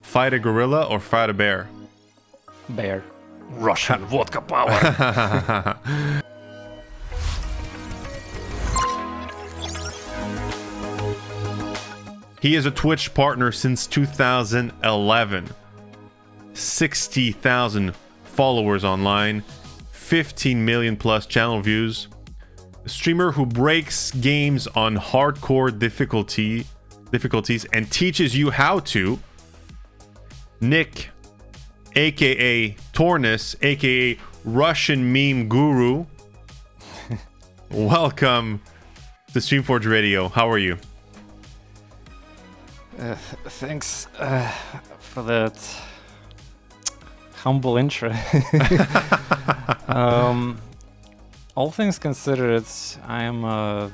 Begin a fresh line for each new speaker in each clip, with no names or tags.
Fight a gorilla or fight a bear?
Bear. Russian vodka power.
He is a Twitch partner since 2011. 60,000 followers online, 15 million plus channel views. A streamer who breaks games on hardcore difficulties and teaches you how to. Nick, aka TorNis, aka Russian meme guru. Welcome to Streamforge Radio. How are you?
Thanks for that humble intro. All things considered, I am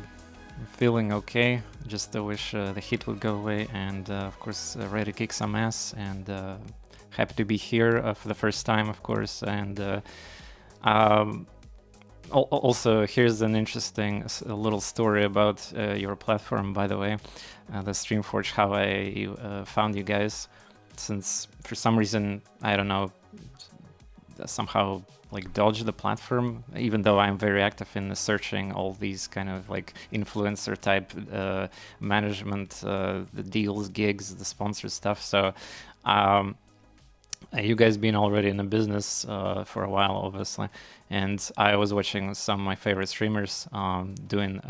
feeling okay. Just wish the heat would go away, and of course ready to kick some ass, and happy to be here for the first time, of course. And also, here's an interesting little story about your platform, by the way, the Streamforge, how I found you guys, since for some reason, I don't know, somehow like dodged the platform, even though I'm very active in searching all these kind of like influencer type management, the deals, gigs, the sponsor stuff. So you guys been already in the business for a while, obviously, and I was watching some of my favorite streamers doing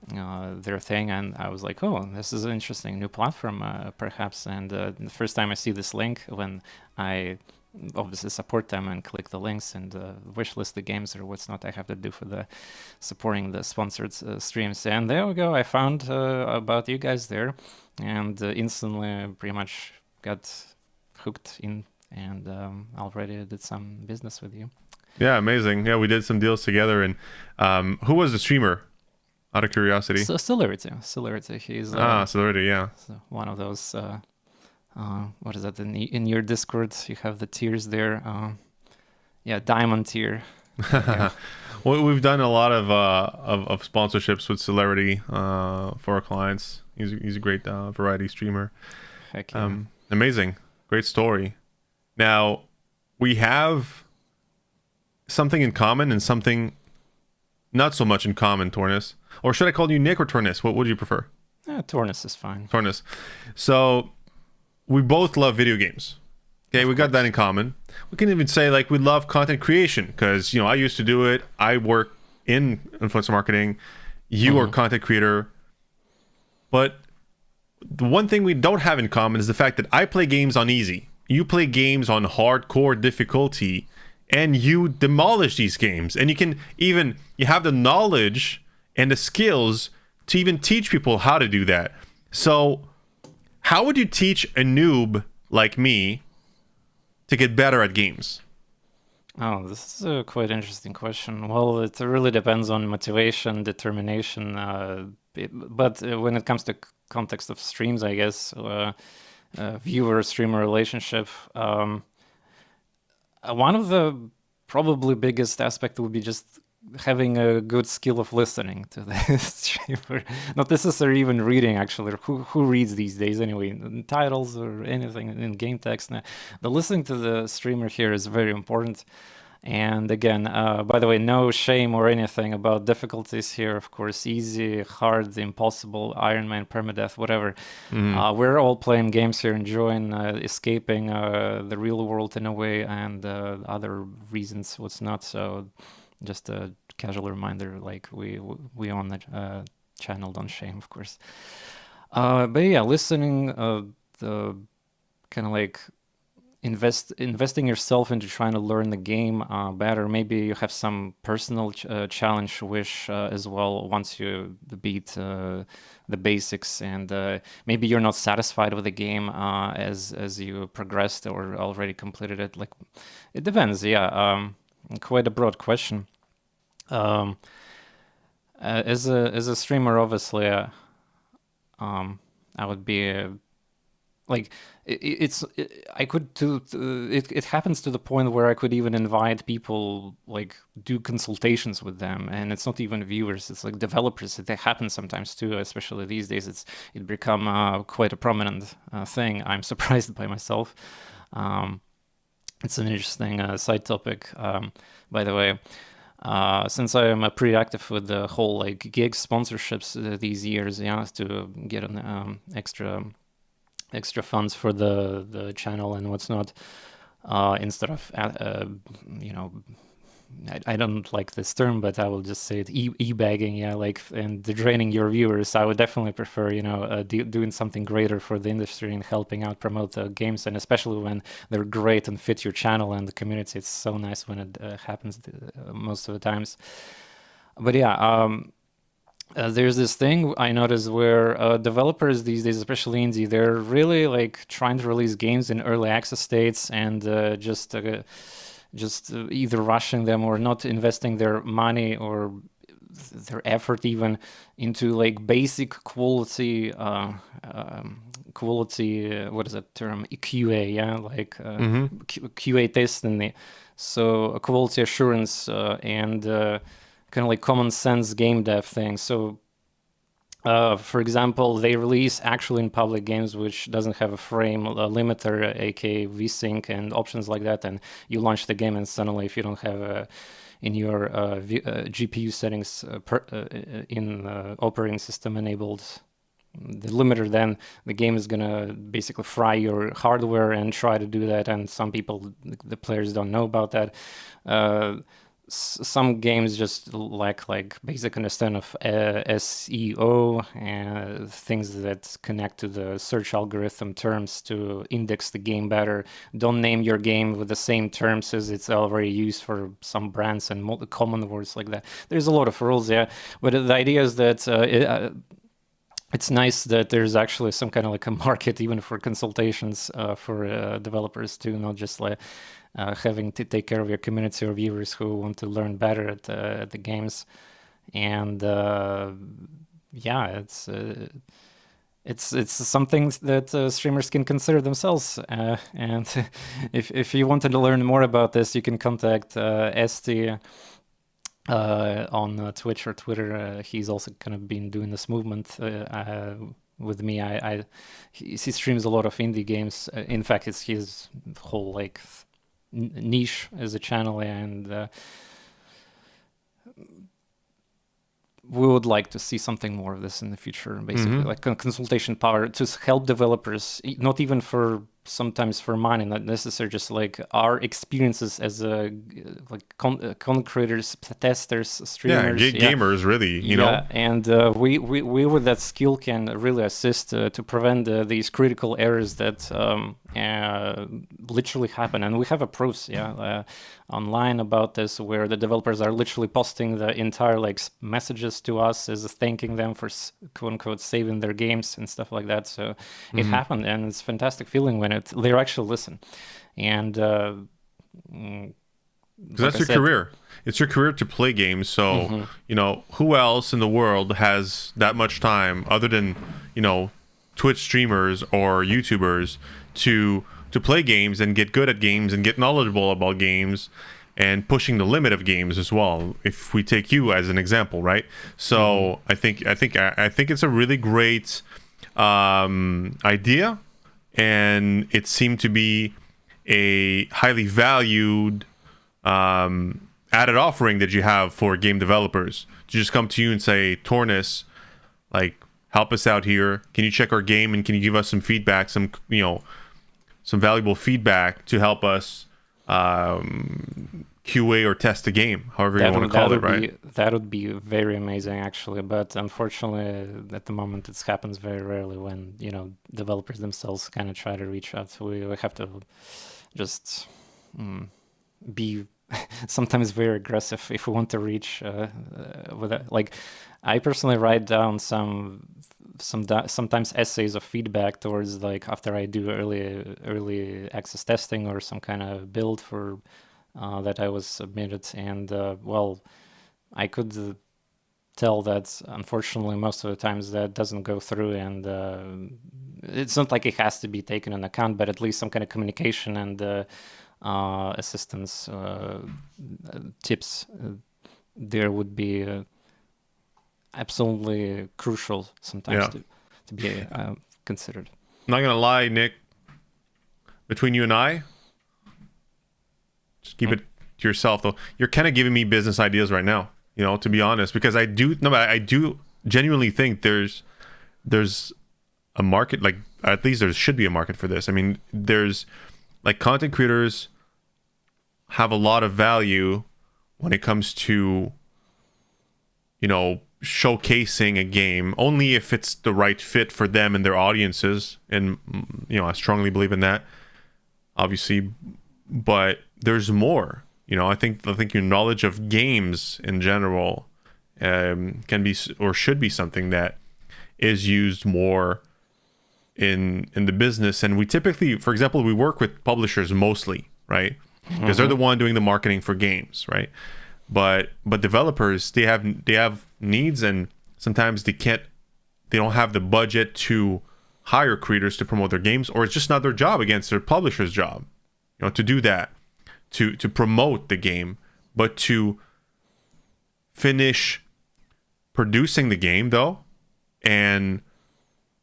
their thing, and I was like, oh, this is an interesting new platform, perhaps. And the first time I see this link, when I obviously support them and click the links and wishlist the games or what's not I have to do for the supporting the sponsored streams, and there we go, I found about you guys there, and instantly pretty much got hooked in, and already did some business with you.
Yeah, amazing. Yeah, we did some deals together. And who was the streamer, out of curiosity?
So Celerity. He's
Celerity, yeah.
so one of those what is that, in your Discord you have the tiers there, yeah, diamond tier. Yeah.
Well, we've done a lot of sponsorships with Celerity for our clients. He's a great variety streamer.
Heck yeah.
Amazing. Great story. Now, we have something in common and something not so much in common, TorNis. Or should I call you Nick or TorNis? What would you prefer?
TorNis is fine.
TorNis. So, we both love video games. Okay, we got that in common. We can even say like we love content creation because, you know, I used to do it. I work in influencer marketing. You are a content creator. But the one thing we don't have in common is the fact that I play games on easy. You play games on hardcore difficulty, and you demolish these games. And you have the knowledge and the skills to even teach people how to do that. So how would you teach a noob like me to get better at games?
Oh, this is a quite interesting question. Well, it really depends on motivation, determination, but when it comes to context of streams, I guess, viewer-streamer relationship, one of the probably biggest aspect would be just having a good skill of listening to the streamer. Not necessarily even reading, actually. Who reads these days anyway? In titles or anything in game text. Now, the listening to the streamer here is very important. And again, by the way, no shame or anything about difficulties here. Of course, easy, hard, impossible, Iron Man, permadeath, whatever. We're all playing games here, enjoying, escaping the real world in a way, and other reasons what's not. So just a casual reminder, like we on the channel, don't shame, of course. But yeah, listening, the kind of like investing yourself into trying to learn the game better. Maybe you have some personal challenge wish as well once you beat the basics, and maybe you're not satisfied with the game as you progressed or already completed it. Like, it depends. Yeah, quite a broad question. As a streamer, obviously, I would be like I could it happens to the point where I could even invite people, like do consultations with them, and it's not even viewers, it's like developers. It happens sometimes too, especially these days. It become quite a prominent thing. I'm surprised by myself. It's an interesting side topic, by the way. Since I am pretty active with the whole like gig sponsorships these years, yeah, to get an extra funds for the channel and what's not, instead of you know, I don't like this term, but I will just say it, e-bagging, yeah, like, and draining your viewers. I would definitely prefer, you know, doing something greater for the industry and helping out promote the games, and especially when they're great and fit your channel and the community. It's so nice when it happens most of the times. But yeah, there's this thing I noticed where developers these days, especially indie, they're really like trying to release games in early access states, and just either rushing them or not investing their money or their effort even into like basic quality what is that term, QA, yeah, like QA testing, so quality assurance, and kind of like common sense game dev thing. So for example, they release actually in public games which doesn't have a frame limiter, aka VSync and options like that, and you launch the game and suddenly if you don't have in your GPU settings in operating system enabled the limiter, then the game is gonna basically fry your hardware and try to do that, and some people, the players, don't know about that. Some games just lack like basic understanding of SEO and things that connect to the search algorithm terms to index the game better. Don't name your game with the same terms as it's already used for some brands and common words like that. There's a lot of rules, yeah, but the idea is that it's nice that there's actually some kind of like a market even for consultations for developers too, not just like having to take care of your community or viewers who want to learn better at the games. And yeah, it's something that streamers can consider themselves. And if you wanted to learn more about this, you can contact Esti on Twitch or Twitter. He's also kind of been doing this movement with me. He streams a lot of indie games. In fact, it's his whole like niche as a channel, and we would like to see something more of this in the future, basically, like consultation power to help developers, not even for sometimes for money, not necessarily, just like our experiences as like content creators, testers, streamers,
gamers, really, you know.
And we with that skill can really assist to prevent these critical errors that literally happen, and we have a proofs online about this, where the developers are literally posting the entire like messages to us as thanking them for quote unquote saving their games and stuff like that. So it happened, and it's a fantastic feeling when they actually listen. And
that's your career. It's your career to play games. So you know, who else in the world has that much time other than, you know, Twitch streamers or YouTubers to play games and get good at games and get knowledgeable about games and pushing the limit of games as well, if we take you as an example, right? So I think it's a really great idea, and it seemed to be a highly valued added offering that you have for game developers, to just come to you and say, TorNis, like, help us out here. Can you check our game and can you give us some feedback, some, you know, some valuable feedback to help us QA or test the game, however you want to call it, right?
That would be very amazing, actually. But unfortunately, at the moment, it happens very rarely when, you know, developers themselves kind of try to reach out. So we have to just be sometimes very aggressive if we want to reach with it. Like, I personally write down sometimes essays of feedback towards, like, after I do early access testing or some kind of build for that I was submitted, and well, I could tell that unfortunately most of the times that doesn't go through, and it's not like it has to be taken into account, but at least some kind of communication and assistance tips there would be absolutely crucial sometimes to be considered.
I'm not gonna lie, Nick. Between you and I, just keep it to yourself though. You're kind of giving me business ideas right now, to be honest, because I do genuinely think there's a market, like at least there should be a market for this. I mean, there's like content creators have a lot of value when it comes to showcasing a game, only if it's the right fit for them and their audiences, and I strongly believe in that, obviously. But there's more. I think your knowledge of games in general can be or should be something that is used more in the business. And we typically, for example, we work with publishers mostly, right? Because they're the one doing the marketing for games, right? But developers, they have needs, and sometimes they don't have the budget to hire creators to promote their games, or it's just not their job against their publisher's job, to do that, to promote the game. But to finish producing the game though, and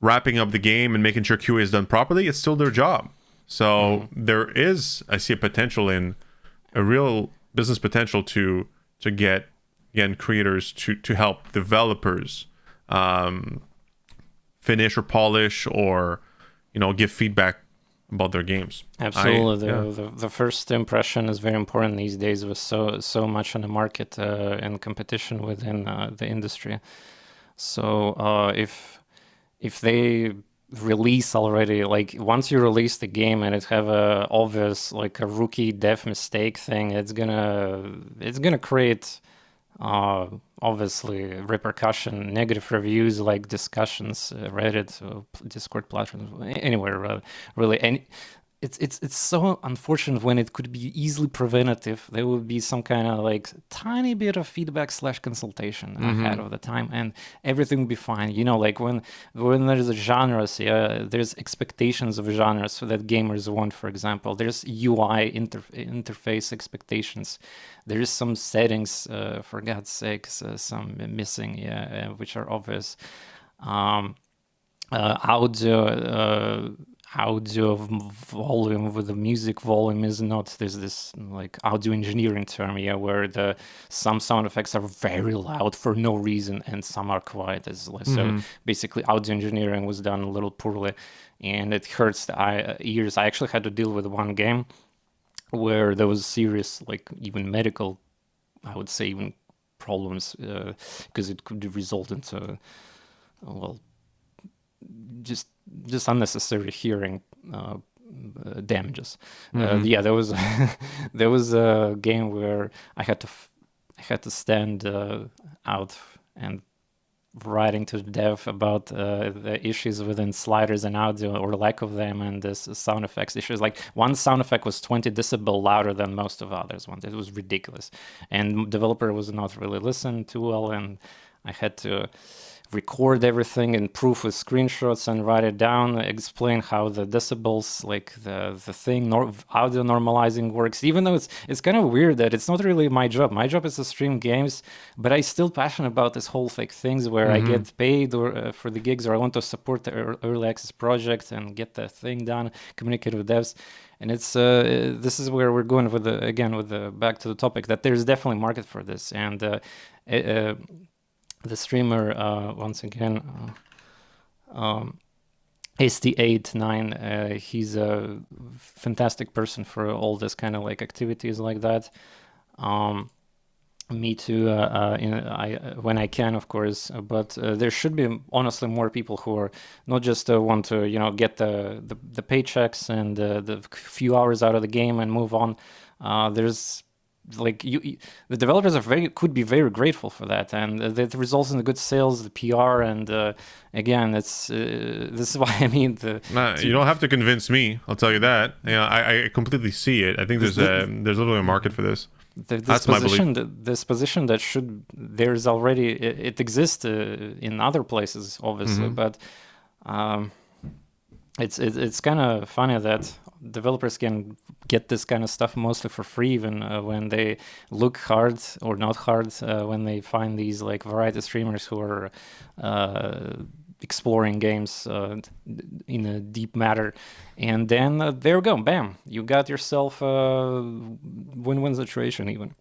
wrapping up the game and making sure QA is done properly, it's still their job. So there is, I see a real business potential to get, again, creators to help developers finish or polish or give feedback about their games.
Absolutely. The first impression is very important these days with so much on the market and competition within the industry. So if they release already, like once you release the game and it have a obvious like a rookie dev mistake thing, it's gonna create obviously repercussion, negative reviews, like discussions, Reddit, Discord platforms, anywhere really. And it's so unfortunate when it could be easily preventative. There would be some kind of like tiny bit of feedback / consultation ahead of the time, and everything would be fine. Like when there's a genres, there's expectations of genres that gamers want. For example, there's UI interface expectations. There's some settings, for God's sakes, some missing, which are obvious. Audio volume with the music volume is not. There's this like audio engineering term, where some sound effects are very loud for no reason and some are quiet as less. So basically audio engineering was done a little poorly, and it hurts the ears. I actually had to deal with one game where there was serious, like even medical, I would say, even problems, because it could result into just unnecessary hearing damages. There was there was a game where I had to stand out and writing to the dev about the issues within sliders and audio, or lack of them, and this sound effects issues. Like one sound effect was 20 decibel louder than most of others ones. It was ridiculous, and developer was not really listened to well, and I had to record everything in proof with screenshots and write it down, explain how the decibels, like the thing, audio normalizing works, even though it's kind of weird that it's not really my job. My job is to stream games, but I still passionate about this whole like things where I get paid or for the gigs, or I want to support the early access project and get the thing done, communicate with devs. And it's this is where we're going with back to the topic, that there's definitely market for this. And the streamer, once again, ST89, he's a fantastic person for all this kind of like activities like that. Me too, when I can, of course, but there should be honestly more people who are not just want to get the paychecks and the few hours out of the game and move on. There's like the developers could be very grateful for that, and that results in the good sales, the PR, and again, this is why I mean
you don't have to convince me. I'll tell you that. I completely see it. I think there's literally a market for this. That's my belief.
This position that there's already it exists in other places, obviously, but um, it's kind of funny that developers can get this kind of stuff mostly for free, even when they look hard or not hard, when they find these like variety streamers who are exploring games in a deep matter, and then there you go, bam, you got yourself a win-win situation,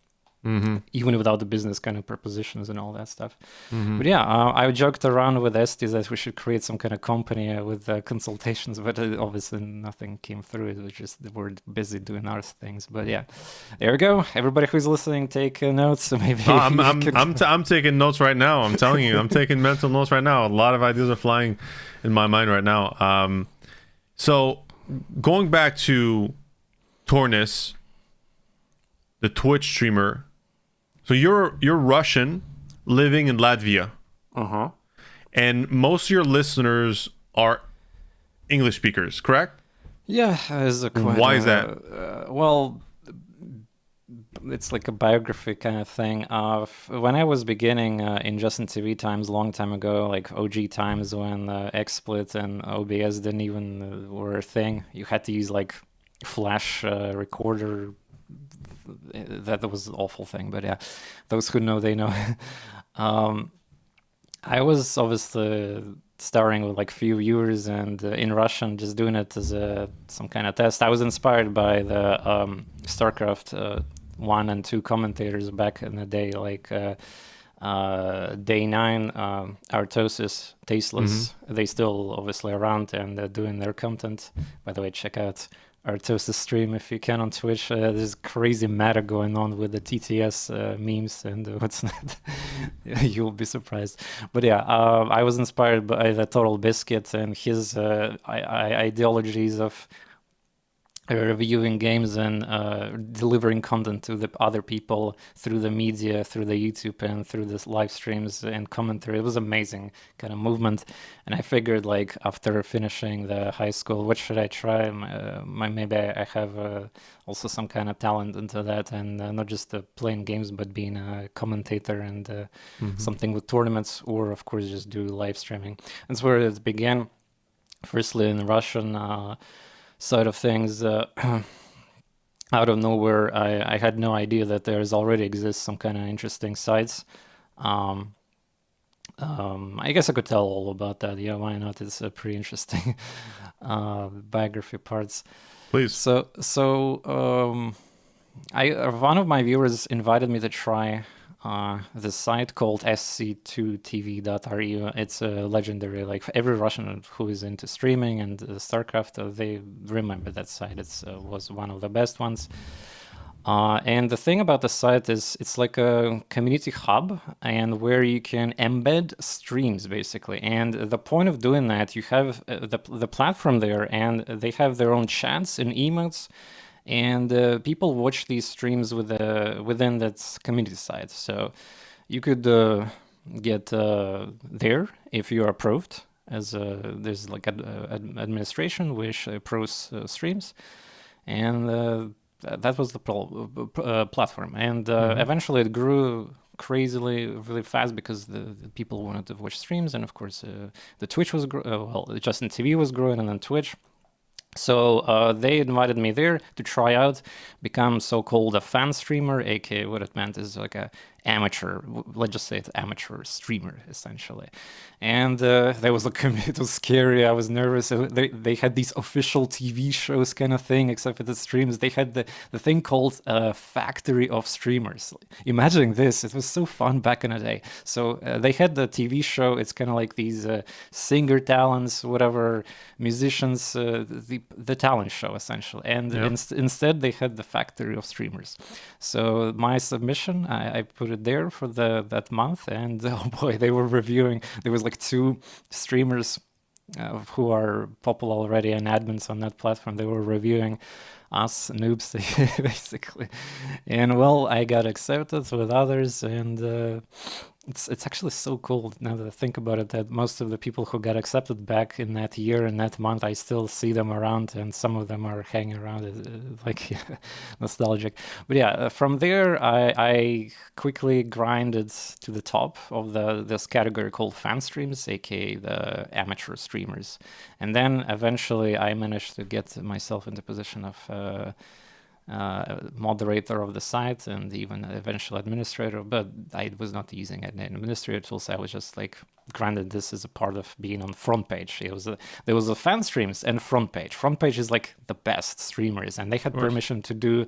even without the business kind of propositions and all that stuff. But yeah, I joked around with Esti that we should create some kind of company with consultations, but obviously nothing came through. It was just we're busy doing our things. But yeah, there we go. Everybody who's listening, take notes. So maybe
I'm taking notes right now. I'm telling you, I'm taking mental notes right now. A lot of ideas are flying in my mind right now. So going back to TorNis, the Twitch streamer. So you're Russian living in Latvia. And most of your listeners are English speakers, correct?
Yeah.
Why is that?
Well, it's like a biography kind of thing. When I was beginning in Justin TV times, long time ago, like OG times when XSplit and OBS didn't even were a thing, you had to use like Flash recorder. That was an awful thing, but yeah, those who know, they know. I was obviously starring with like few viewers and in Russian, just doing it as some kind of test. I was inspired by the StarCraft 1 and 2 commentators back in the day, like Day 9, Artosis, Tasteless. They still obviously around and doing their content. By the way, check out Artosis stream if you can on Twitch. There's crazy meta going on with the TTS memes and what's not. You'll be surprised. But yeah, I was inspired by the Total Biscuit and his ideologies of reviewing games and delivering content to the other people through the media, through the YouTube and through the live streams and commentary. It was amazing kind of movement. And I figured, like, after finishing the high school, what should I try? Maybe I have also some kind of talent into that, and not just playing games, but being a commentator and something with tournaments, or of course just do live streaming. That's where it began. Firstly in Russian side of things, out of nowhere, I had no idea that there's already exists some kind of interesting sites. I guess I could tell all about that. Yeah, why not? It's pretty interesting biography parts.
Please.
So one of my viewers invited me to try this site called sc2tv.ru. It's a legendary, like every Russian who is into streaming and StarCraft, they remember that site. It was one of the best ones. And the thing about the site is it's like a community hub and where you can embed streams basically. And the point of doing that, you have the platform there and they have their own chats and emotes. And people watch these streams within that community site. So you could get there if you are approved. As there's like administration which approves streams, and that was the platform. And eventually it grew crazily, really fast because the people wanted to watch streams, and of course the Twitch was Justin TV was growing, and then Twitch. So they invited me there to try out, become so-called a fan streamer, aka what it meant is like a amateur, let's just say it's amateur streamer essentially. And there was it was scary. I was nervous. They had these official TV shows kind of thing, except for the streams. They had the thing called Factory of Streamers. Imagine this. It was so fun back in the day. So they had the TV show. It's kind of like these singer talents, whatever, musicians, the talent show essentially. And instead they had the Factory of Streamers. So my submission, I put it there for that month, and oh boy, they were reviewing. There was like 2 streamers who are popular already and admins on that platform. They were reviewing us noobs basically, and well, I got accepted with others, and It's actually so cool now that I think about it, that most of the people who got accepted back in that year and that month, I still see them around, and some of them are hanging around, like yeah, nostalgic. But yeah, from there, I quickly grinded to the top of this category called fan streams, aka the amateur streamers, and then eventually I managed to get myself into position of moderator of the site and even eventual administrator, but I was not using any administrator tools. I was just like, granted, this is a part of being on front page. There was a fan streams and front page. Front page is like the best streamers, and they had permission to do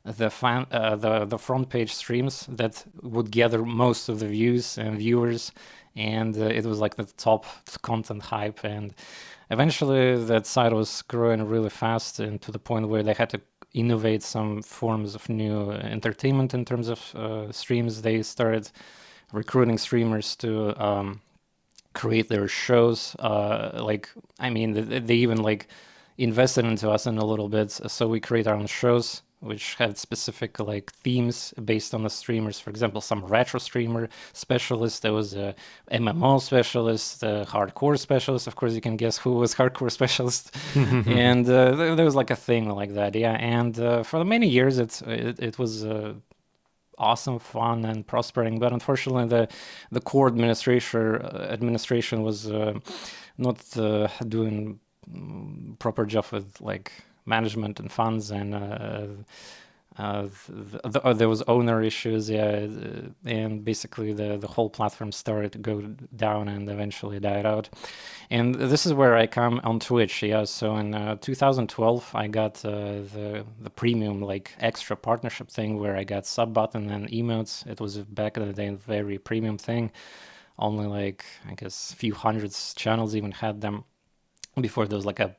the front page streams that would gather most of the views and viewers, and it was like the top content hype. And eventually that site was growing really fast, and to the point where they had to innovate some forms of new entertainment in terms of streams. They started recruiting streamers to create their shows. They even like invested into us in a little bit, so we create our own shows which had specific like themes based on the streamers. For example, some retro streamer specialist, there was a MMO specialist, a hardcore specialist. Of course, you can guess who was hardcore specialist. And there was like a thing like that, yeah. And for many years, it was awesome, fun, and prospering. But unfortunately, the core administration was not doing proper job with like management and funds, and there was owner issues, yeah, and basically the whole platform started to go down and eventually died out. And this is where I come on Twitch, yeah. So in 2012, I got the premium, like extra partnership thing, where I got sub button and emotes. It was back in the day a very premium thing. Only like, I guess, few hundreds channels even had them. Before there was like a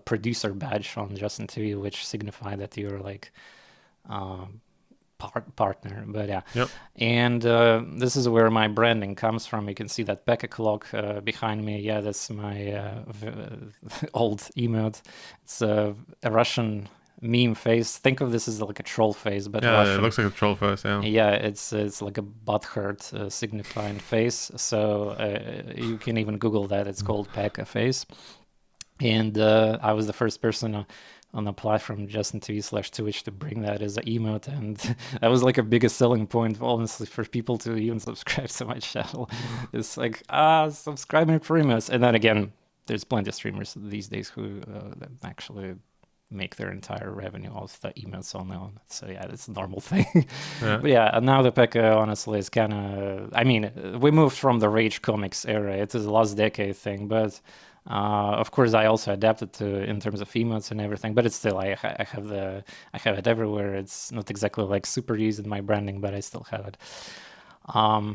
producer badge on Justin TV, which signified that you're like partner. But yeah.
Yep.
And this is where my branding comes from. You can see that Pekka clock behind me. Yeah, that's my old emote. It's a Russian meme face. Think of this as like a troll face, but
yeah,
Russian.
It looks like a troll face. Yeah.
Yeah, it's like a butthurt signifying face. So you can even Google that. It's called Pekka face. And I was the first person on the platform, Justin TV/Twitch, to bring that as an emote, and that was like a biggest selling point, honestly, for people to even subscribe to my channel. It's like, subscribing for emotes. And then again, there's plenty of streamers these days who actually make their entire revenue off the emotes on their own. So yeah, it's a normal thing. Yeah. But yeah, now the Pekka, honestly, is kind of, I mean, we moved from the Rage Comics era. It is a last decade thing, but of course, I also adapted to in terms of emotes and everything, but it's still I have it everywhere. It's not exactly like super used in my branding, but I still have it.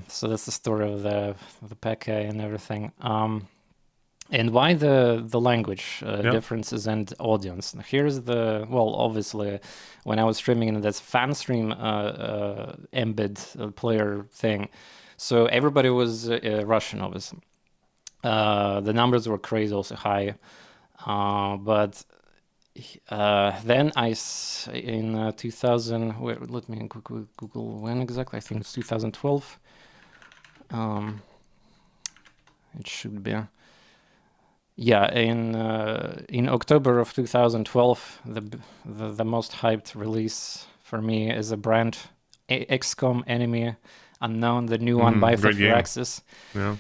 So that's the story of the Pekka and everything. And why the language differences and audience? Here's obviously, when I was streaming in that fan stream embed player thing, so everybody was Russian, obviously. The numbers were crazy, also high, but then in 2000, let me Google when exactly. I think it's 2012. It should be. Yeah, in October of 2012, the most hyped release for me is a brand XCOM Enemy Unknown, the new one by Firaxis.
Yeah.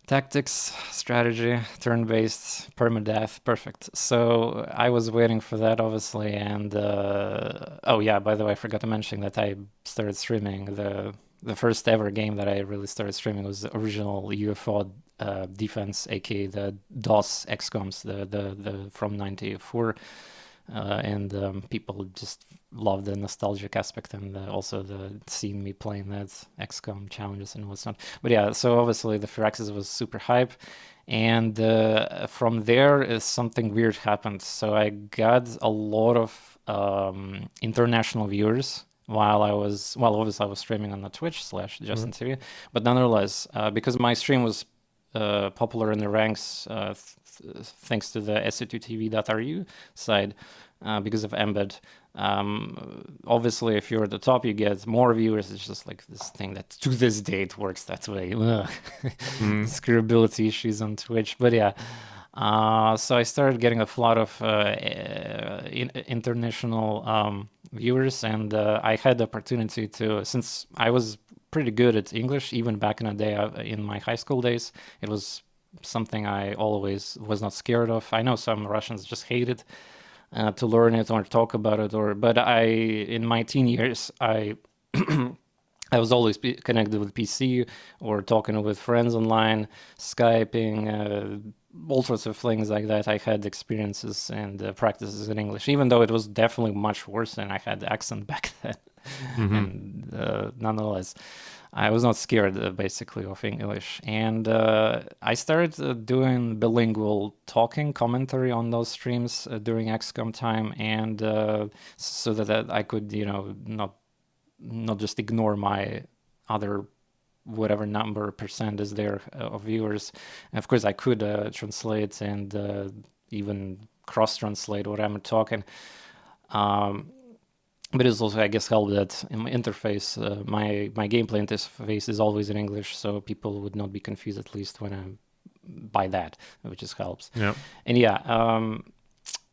Tactics, strategy, turn-based, permadeath, perfect. So I was waiting for that, obviously, and oh yeah, by the way, I forgot to mention that I started streaming. The first ever game that I really started streaming was the original UFO defense, aka the DOS XCOMs, the from '94. And people just love the nostalgic aspect, and also seeing me playing that XCOM challenges and whatnot. But yeah, so obviously the Firaxis was super hype, and from there something weird happened. So I got a lot of international viewers while obviously I was streaming on the Twitch /Justin TV, but nonetheless, because my stream was popular in the ranks thanks to the SC2TV.ru side, because of embed. Obviously, if you're at the top, you get more viewers. It's just like this thing that to this day it works that way. Scalability issues on Twitch, but yeah. So I started getting a lot of international viewers, and I had the opportunity to, since I was pretty good at English, even back in the day, in my high school days, it was something I always was not scared of. I know some Russians just hate it to learn it or talk about it, but in my teen years, I was always connected with PC or talking with friends online, Skyping, all sorts of things like that. I had experiences and practices in English, even though it was definitely much worse and I had the accent back then. And nonetheless, I was not scared basically of English. And I started doing bilingual talking commentary on those streams during XCOM time, and so that I could, not just ignore my other whatever number percent is there of viewers. And of course, I could translate and even cross-translate what I'm talking. But it's also, I guess, helped that in my interface, my gameplay interface is always in English, so people would not be confused, at least when I'm by that, which just helps.
Yeah.
And yeah,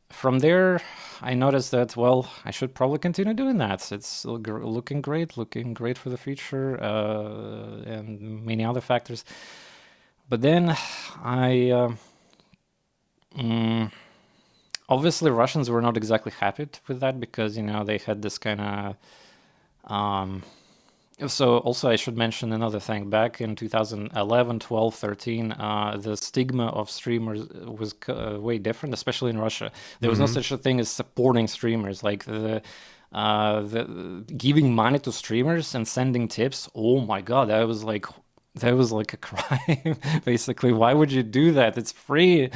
from there, I noticed that, well, I should probably continue doing that. It's looking great for the future, and many other factors. But then obviously Russians were not exactly happy with that because, they had this kind of... So also I should mention another thing. Back in 2011, 12, 13, the stigma of streamers was way different, especially in Russia. There was no such a thing as supporting streamers. Like the giving money to streamers and sending tips. Oh my God, that was like a crime. Basically, why would you do that? It's free.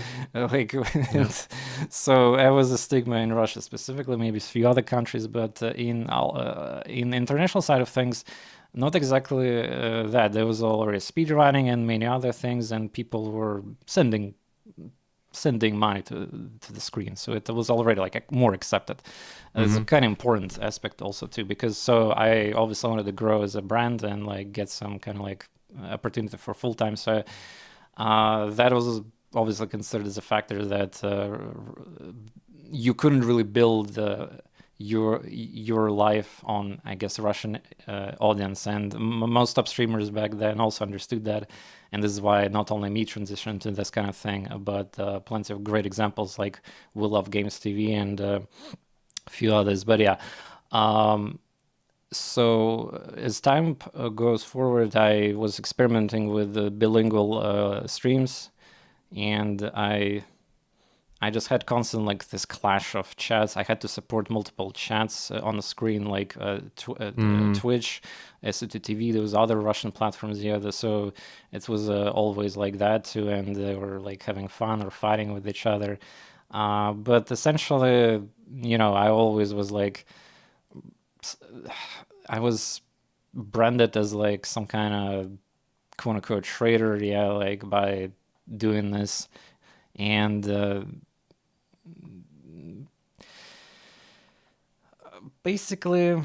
So that was a stigma in Russia specifically, maybe a few other countries, but in the international side of things, not exactly that. There was already speedrunning and many other things, and people were sending money to the screen, so it was already like more accepted. It's a kind of important aspect also too, because so I obviously wanted to grow as a brand and like get some kind of like opportunity for full time. So that was obviously considered as a factor that you couldn't really build your life on, I guess, Russian audience, and most top streamers back then also understood that, and this is why not only me transitioned to this kind of thing, but plenty of great examples like We Love Games TV and a few others. But yeah. So as time goes forward, I was experimenting with the bilingual streams, and I just had constant like this clash of chats. I had to support multiple chats on the screen, like Twitch, SUTV, those other Russian platforms. Yeah, so it was always like that too, and they were like having fun or fighting with each other. But essentially, I always was like, I was branded as like some kind of quote unquote traitor, yeah, like by doing this. And basically,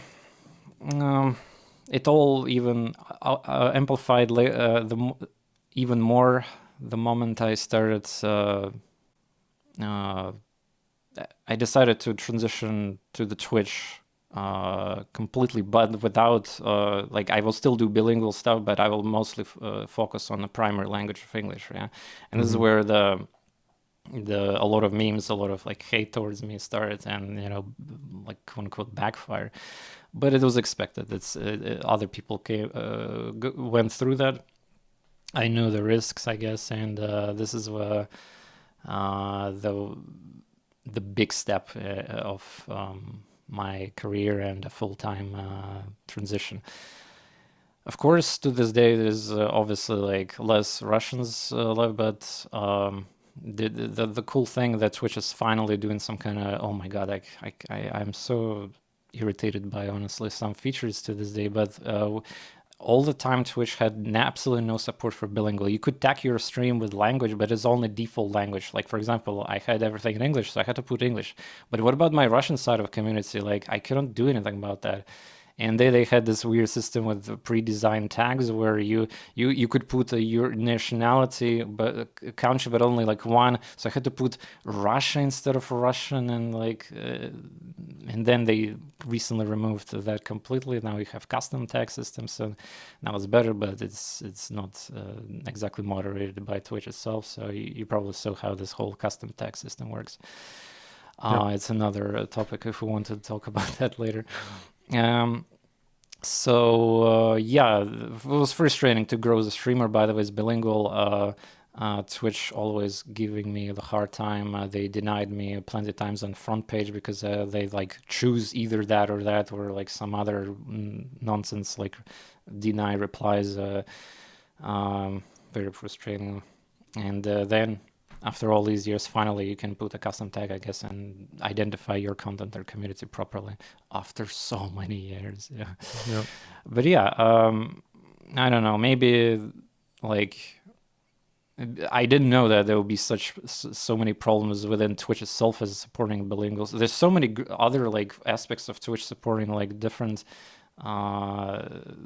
it all even amplified even more the moment I started. I decided to transition to the Twitch completely, but without like I will still do bilingual stuff, but I will mostly focus on the primary language of English. Yeah, and this is where a lot of memes, a lot of like hate towards me started, and like quote unquote backfire. But it was expected. It's other people went through that. I knew the risks, I guess, and this is the big step of my career and a full-time transition. Of course, to this day, there's obviously like less Russians left, but the cool thing that Twitch is finally doing some kind of, oh my God, I'm so irritated by honestly some features to this day, but all the time Twitch had absolutely no support for bilingual. You could tag your stream with language, but it's only default language. Like, for example, I had everything in English, so I had to put English. But what about my Russian side of community? Like, I couldn't do anything about that. And they had this weird system with pre-designed tags where you could put your nationality but country, but only like one. So I had to put Russia instead of Russian, and and then they recently removed that completely. Now we have custom tag systems, so now it's better, but it's not exactly moderated by Twitch itself. So you probably saw how this whole custom tag system works. It's another topic if we want to talk about that later. Yeah, it was frustrating to grow as a streamer. By the way, it's bilingual. Twitch always giving me the hard time. They denied me plenty of times on front page because they like choose either that or like some other nonsense like deny replies. Very frustrating. And then after all these years, finally you can put a custom tag, I guess, and identify your content or community properly after so many years. Yeah.
Yep.
But yeah, I don't know, maybe like I didn't know that there would be so many problems within Twitch itself as supporting bilinguals. There's so many other like aspects of Twitch supporting like different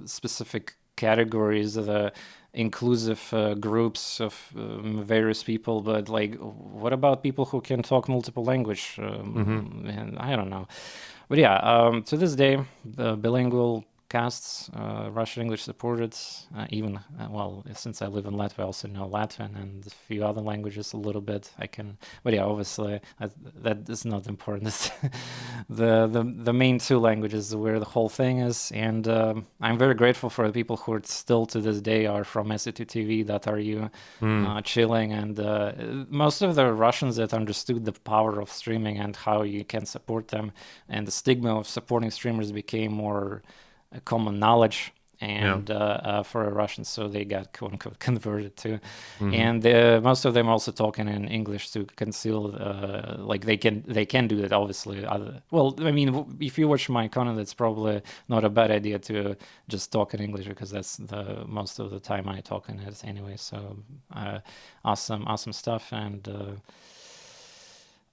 specific categories of the inclusive groups of various people, but like what about people who can talk multiple language? And I don't know. But yeah, to this day, the bilingual casts, Russian English supported, even, well, since I live in Latvia, I also know Latvian and a few other languages a little bit. But yeah, obviously that is not important. It's the main two languages where the whole thing is. And I'm very grateful for the people who are still to this day are from SCTV, that are you chilling. And most of the Russians that understood the power of streaming and how you can support them, and the stigma of supporting streamers became more common knowledge and for Russians, so they got quote unquote converted too. And most of them also talking in English to conceal like they can do that, obviously. Well, I mean, if you watch my content, it's probably not a bad idea to just talk in English, because that's the most of the time I talk in it anyway. So awesome stuff. And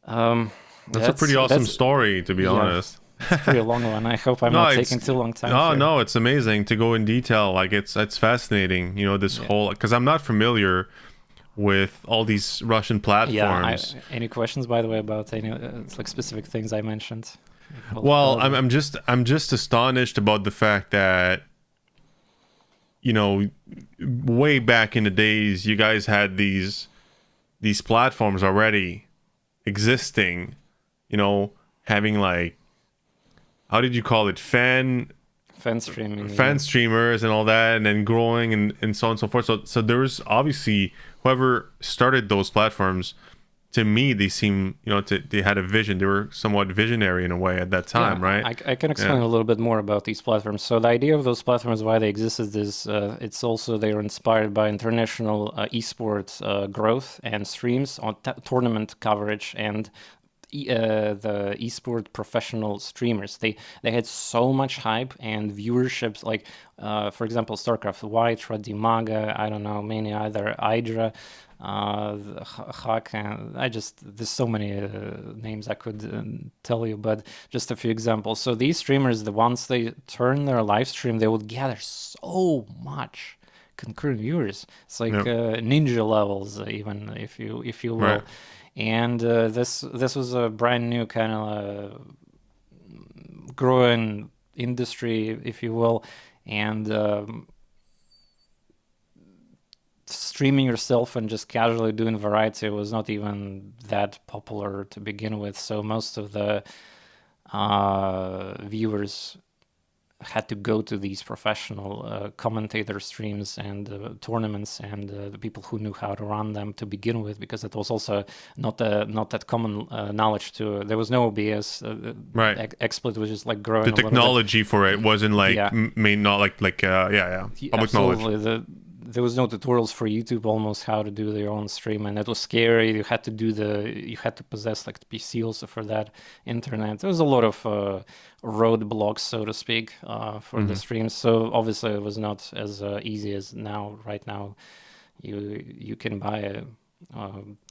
that's a pretty awesome story, to be honest.
It's a pretty long one. I hope I'm not taking too long time.
No, it's amazing to go in detail. Like it's fascinating, this whole, because I'm not familiar with all these Russian platforms.
Any questions, by the way, about any like specific things I mentioned?
Well, I'm just astonished about the fact that way back in the days, you guys had these platforms already existing, having like, how did you call it? Fan
streaming.
Fan streamers and all that, and then growing and so on and so forth. So there was obviously whoever started those platforms, to me, they seem, they had a vision. They were somewhat visionary in a way at that time, right?
I can explain a little bit more about these platforms. So the idea of those platforms, why they existed, is it's also they are inspired by international esports growth and streams on tournament coverage and the esport professional streamers. They had so much hype and viewerships, like for example StarCraft White, Dimaga, I don't know, many other, Hydra, Hack, and there's so many names I could tell you, but just a few examples. So these streamers, the ones they turn their live stream, they would gather so much concurrent viewers. It's like ninja levels, even if you will. Right. And this was a brand new kind of growing industry, if you will, and streaming yourself and just casually doing variety was not even that popular to begin with. So most of the viewers had to go to these professional commentator streams and tournaments, and the people who knew how to run them to begin with, because it was also not that common knowledge. There was no OBS.
Right.
XSplit was just like growing.
The technology for it wasn't like public knowledge.
Absolutely. there was no tutorials for YouTube almost how to do their own stream, and it was scary. You had to possess like the PC also for that, internet. There was a lot of roadblocks, so to speak, for the streams. So obviously it was not as easy as now. Right now, you can buy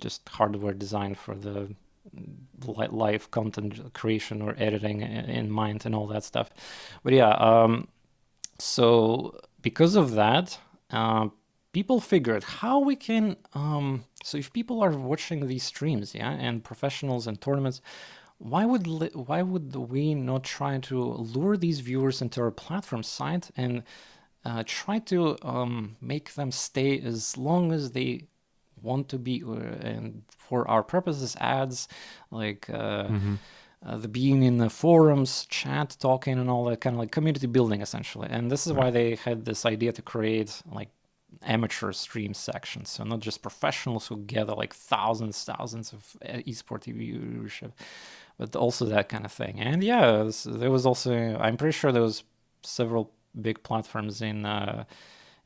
just hardware designed for the live content creation or editing in mind and all that stuff. But yeah, so because of that, people figured how we can. So if people are watching these streams, yeah, and professionals and tournaments, why would we not try to lure these viewers into our platform site and try to make them stay as long as they want to be, and for our purposes, ads like the being in the forums, chat, talking, and all that, kind of like community building essentially. And this is why they had this idea to create like amateur stream sections, so not just professionals who gather like thousands of esport viewership, but also that kind of thing. And yeah, there was also, I'm pretty sure there was several big platforms in the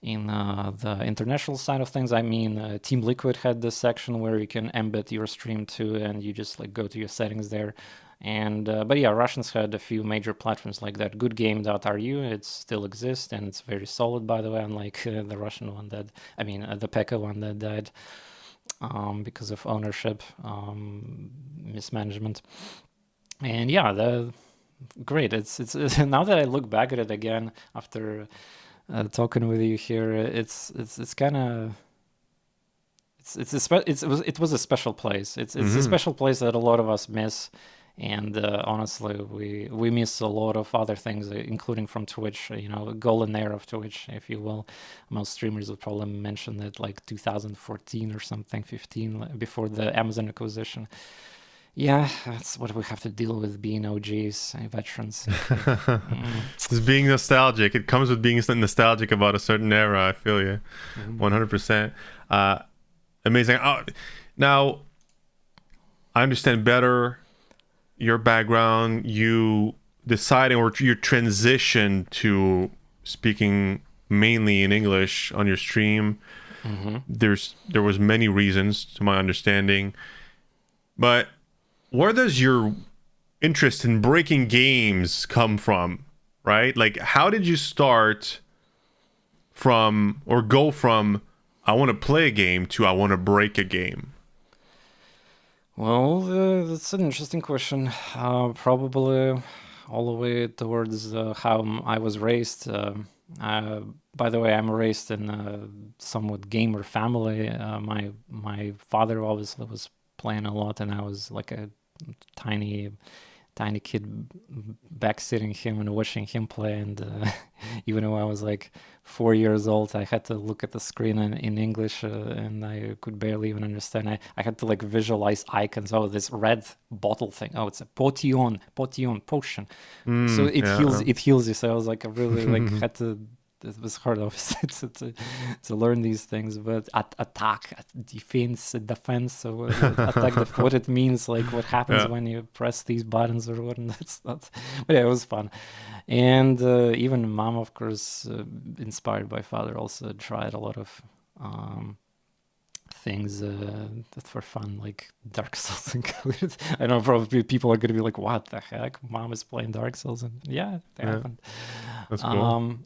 international side of things. I mean, Team Liquid had this section where you can embed your stream to, and you just like go to your settings there. And but yeah, Russians had a few major platforms like that. Goodgame.ru, it still exists, and it's very solid, by the way, unlike the Russian one that, I mean, the Pekka one that died because of ownership mismanagement. And yeah, great. It's now that I look back at it again after talking with you here, it's kind of it was a special place. It's a special place that a lot of us miss, and honestly, we miss a lot of other things, including from Twitch. You know, golden era of Twitch, if you will. Most streamers would probably mention that like 2014 or something, 15, before the Amazon acquisition. Yeah, that's what we have to deal with being OGs, veterans.
It's being nostalgic. It comes with being nostalgic about a certain era. I feel you, 100%. Amazing. Now, I understand better your background. You deciding, or your transition to speaking mainly in English on your stream. There was many reasons, to my understanding, but where does your interest in breaking games come from, right? Like, how did you start from, or go from, I want to play a game to I want to break a game?
Well, that's an interesting question. Probably all the way towards how I was raised. By the way, I'm raised in a somewhat gamer family. My father obviously was playing a lot, and I was like a tiny kid backseating him and watching him play. And even though I was like 4 years old, I had to look at the screen in English, and I could barely even understand. I had to like visualize icons. Oh, this red bottle thing. Oh, it's a potion, potion. So it heals you. So I was like, I really like had to. It was hard, obviously, to learn these things, but attack, defense, so attack, what it means, like what happens when you press these buttons or what, and that's not, but yeah, it was fun. And even mom, of course, inspired by father, also tried a lot of things that were fun, like Dark Souls included. I know probably people are going to be like, what the heck? Mom is playing Dark Souls, and yeah, it happened.
That's cool.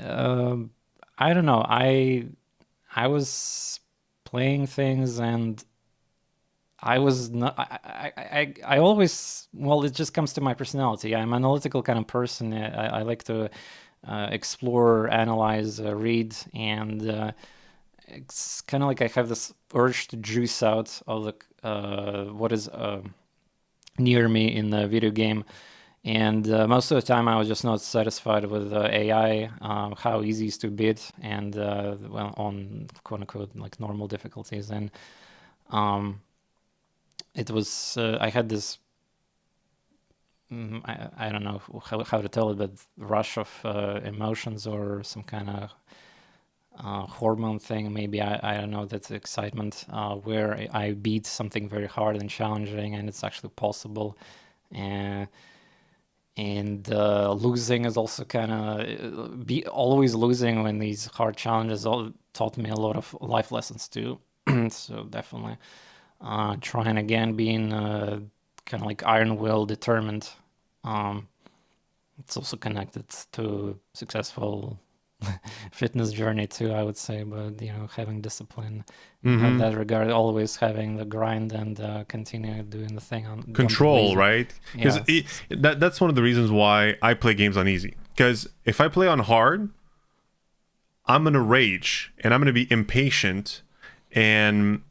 I don't know. I was playing things, and I was not. I always, well, it just comes to my personality. I'm an analytical kind of person. I like to explore, analyze, read, and it's kind of like I have this urge to juice out of the what is near me in the video game. And most of the time, I was just not satisfied with AI, how easy it is to beat, and well, on quote unquote like normal difficulties. And it was I had this I don't know how to tell it, but rush of emotions or some kind of hormone thing. Maybe I don't know. That's excitement where I beat something very hard and challenging, and it's actually possible. And losing is also kind of be always losing when these hard challenges taught me a lot of life lessons too. So definitely trying again, being kind of like iron will, determined. It's also connected to successful fitness journey too, I would say. But having discipline in that regard, always having the grind and continue doing the thing on
Control, right? Because that's one of the reasons why I play games on easy. Because if I play on hard, I'm gonna rage and I'm gonna be impatient, and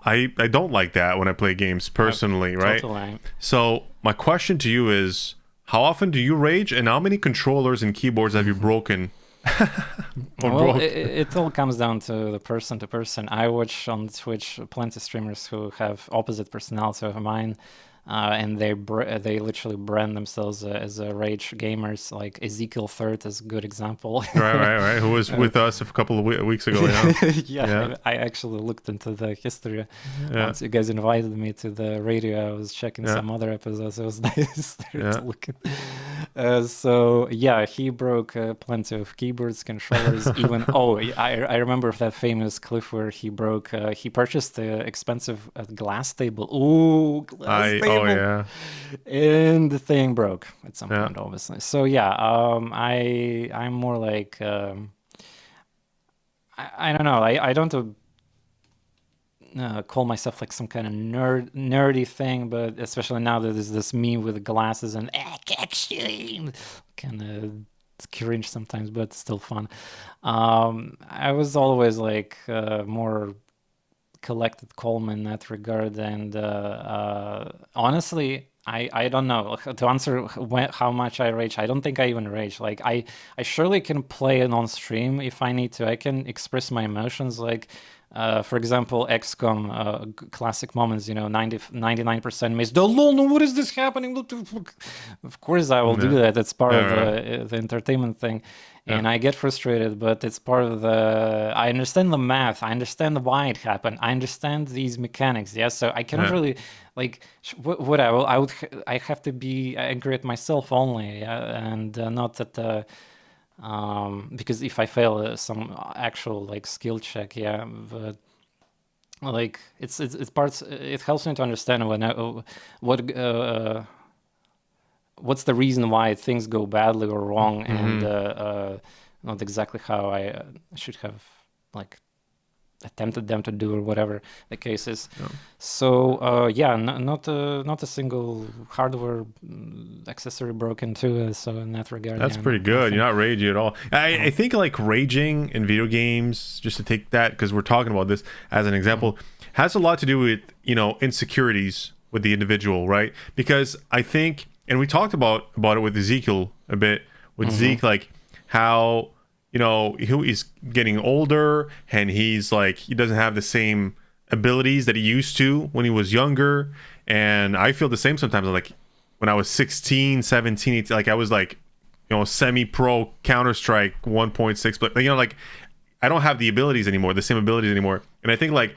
I don't like that when I play games personally, right?
Totally.
So my question to you is, how often do you rage, and how many controllers and keyboards have you broken?
Well, it all comes down to the person to person. I watch on Twitch plenty of streamers who have opposite personality of mine, and they literally brand themselves as rage gamers. Like Ezekiel Third is a good example.
Right. Who was with us a couple of weeks ago?
Yeah. I actually looked into the history. Once you guys invited me to the radio, I was checking some other episodes. It was nice to look at. So yeah, he broke plenty of keyboards, controllers. Even I remember that famous clip where he purchased the expensive glass table. Ooh, glass table.
Oh yeah,
and the thing broke at some point, obviously. So yeah, I'm more like I don't know. I don't call myself like some kind of nerdy thing, but especially now that there's this meme with the glasses and extreme, kind of cringe sometimes, but still fun. I was always like more collected calm in that regard, and honestly I don't know to answer how much I rage. I don't think I even rage. Like I surely can play it on stream if I need to. I can express my emotions, like for example, XCOM classic moments, 99% miss. The lol, no, what is this happening? Look, of course I will do that. It's part of the entertainment thing. And I get frustrated, but it's part of I understand the math. I understand why it happened. I understand these mechanics. Yeah, so I cannot really like what I have to be angry at myself only, and not at the. Because if I fail some actual like skill check, but like it's parts. It helps me to understand what's the reason why things go badly or wrong, and not exactly how I should have like attempted them to do, or whatever the case is. So not a single hardware accessory broken too. So in that regard,
that's pretty good. You're not raging at all. I think like raging in video games, just to take that because we're talking about this as an example, has a lot to do with insecurities with the individual, right? Because I think, and we talked about it with Ezekiel a bit, with Zeke, like how he's getting older and he's like, he doesn't have the same abilities that he used to when he was younger. And I feel the same sometimes. Like when I was 16, 17, 18, like I was like, semi-pro Counter-Strike 1.6, but like I don't have the abilities anymore, the same abilities anymore. And I think like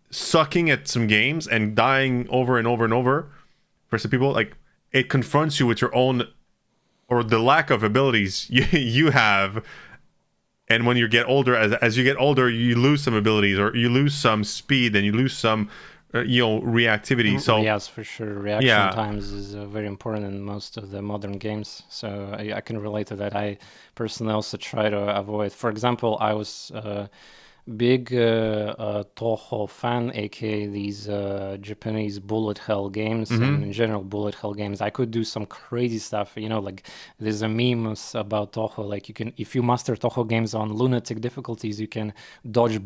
sucking at some games and dying over and over and over for some people, like it confronts you with your own, or the lack of abilities you have. And when you get older, as you get older, you lose some abilities, or you lose some speed, and you lose some reactivity. So
yes, for sure, reaction times is very important in most of the modern games. So I can relate to that. I personally also try to avoid, for example, I was big Toho fan, aka these Japanese bullet hell games, and in general bullet hell games. I could do some crazy stuff, like there's a memes about Toho, like you can, if you master Toho games on lunatic difficulties, you can dodge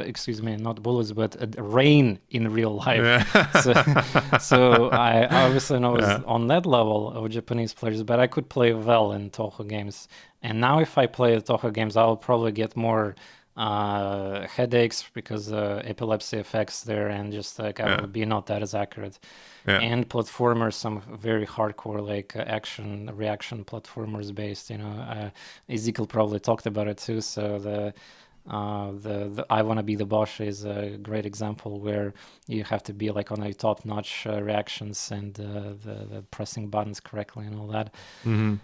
excuse me, not bullets, but rain in real life. So I obviously know on that level of Japanese players, but I could play well in Toho games. And now if I play Toho games, I'll probably get more headaches because epilepsy effects there, and just like I will be not that as accurate. And platformers, some very hardcore like action reaction platformers based. Ezekiel probably talked about it too. So The I Wanna Be the Boss is a great example where you have to be like on a top-notch reactions and the pressing buttons correctly and all that.
Hmm.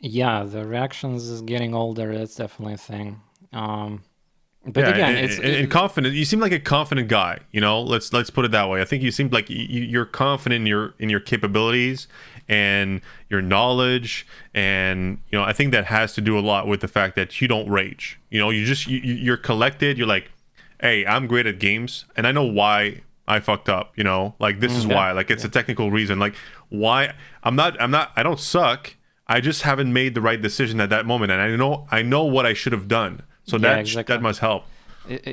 Yeah, the reactions is getting older. That's definitely a thing. But
Yeah,
again,
and confident. You seem like a confident guy. Let's put it that way. I think you seem like you're confident in your capabilities and your knowledge, and I think that has to do a lot with the fact that you don't rage. You're collected. You're like, hey, I'm great at games, and I know why I fucked up. Like this is why. Like it's a technical reason. Like why I don't suck. I just haven't made the right decision at that moment, and I know what I should have done. So that must help.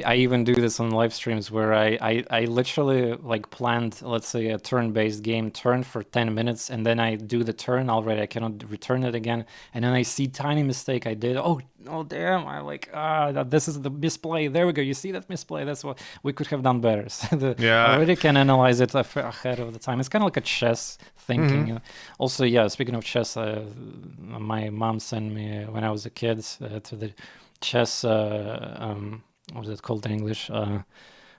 I even do this on live streams where I literally like planned, let's say, a turn-based game turn for 10 minutes, and then I do the turn already. I cannot return it again, and then I see tiny mistake I did. Oh damn! I like this is the misplay. There we go. You see that misplay? That's what we could have done better. So I already can analyze it ahead of the time. It's kind of like a chess thinking.
Mm-hmm.
Also, yeah. Speaking of chess, my mom sent me when I was a kid to the chess. What is it called in English?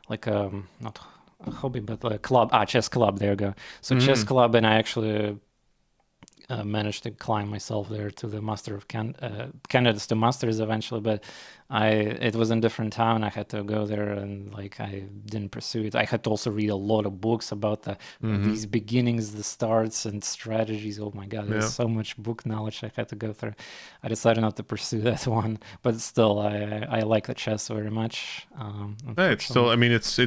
Like not a hobby, but a club. Chess club. There you go. So chess club, and I actually managed to climb myself there to the master of candidates to masters eventually. But it was in a different town. I had to go there, and like I didn't pursue it. I had to also read a lot of books about these beginnings, the starts, and strategies. Oh my god, there's so much book knowledge I had to go through. I decided not to pursue that one, but still, I like the chess very much.
Yeah, it's still. I mean, it's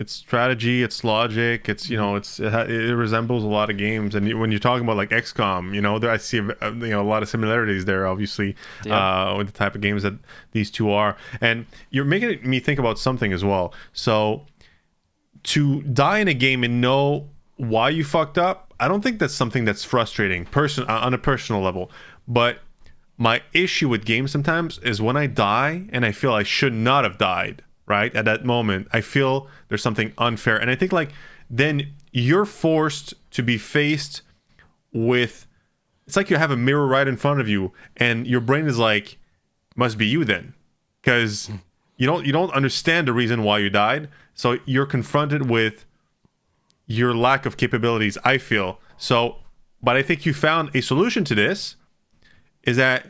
strategy, it's logic, it resembles a lot of games. And when you're talking about like XCOM, there I see a lot of similarities there, obviously, with the type of games that these two are. And you're making me think about something as well. So to die in a game and know why you fucked up, I don't think that's something that's frustrating on a personal level. But my issue with games sometimes is when I die and I feel I should not have died, right? At that moment, I feel there's something unfair. And I think like then you're forced to be faced with, it's like you have a mirror right in front of you and your brain is like, must be you then, because you don't understand the reason why you died, so you're confronted with your lack of capabilities, I feel. So but I think you found a solution to this, is that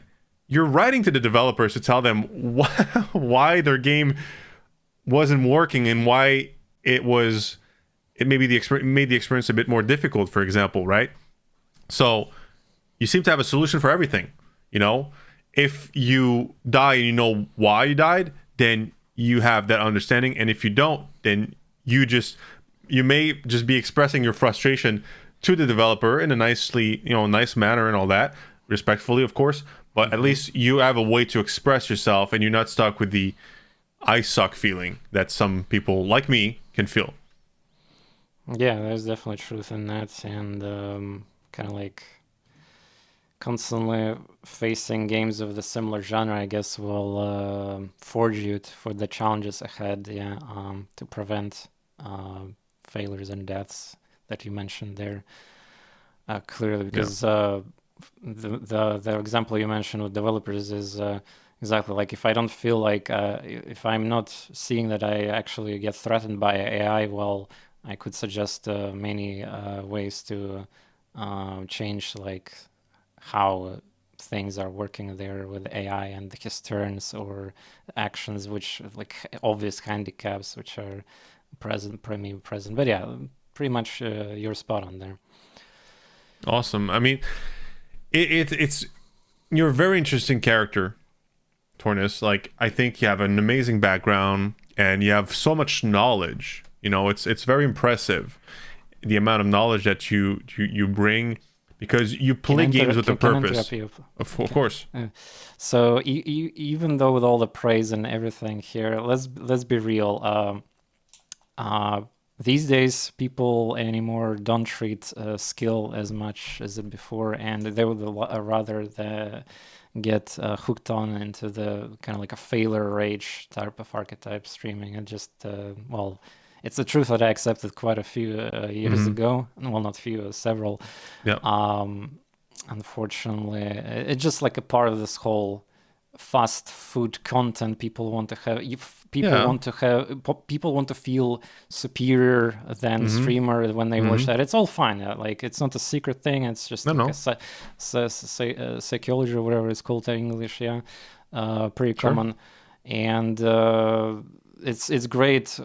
you're writing to the developers to tell them why their game wasn't working and why it made the experience a bit more difficult, for example, right? So you seem to have a solution for everything. If you die and you know why you died, then you have that understanding. And if you don't, then you may just be expressing your frustration to the developer in a nice manner and all that, respectfully, of course. But at least you have a way to express yourself, and you're not stuck with the I suck feeling that some people like me can feel.
Yeah, there's definitely truth in that, and kind of like constantly facing games of the similar genre, I guess, will forge you for the challenges ahead. Yeah, to prevent failures and deaths that you mentioned there clearly, because the example you mentioned with developers is exactly like, if I don't feel like if I'm not seeing that I actually get threatened by AI, well, I could suggest many ways to change like how things are working there with AI and his turns or actions, which like obvious handicaps which are present. But yeah, pretty much you're spot on there.
Awesome. I mean, it's you're a very interesting character, TorNis. Like, I think you have an amazing background and you have so much knowledge. It's very impressive, the amount of knowledge that you bring, because you play games with a purpose. Of course.
So even though with all the praise and everything here, let's be real. These days, people anymore don't treat skill as much as it before, and they would rather get hooked on into the kind of like a failure rage type of archetype streaming, and just it's the truth that I accepted quite a few years ago. Well, not few, several.
Yeah.
Unfortunately, it's just like a part of this whole fast food content. People want to have people want to feel superior than streamer when they watch that. It's all fine. Like it's not a secret thing. It's just like a psychology or whatever it's called in English. Yeah, pretty common, and it's great.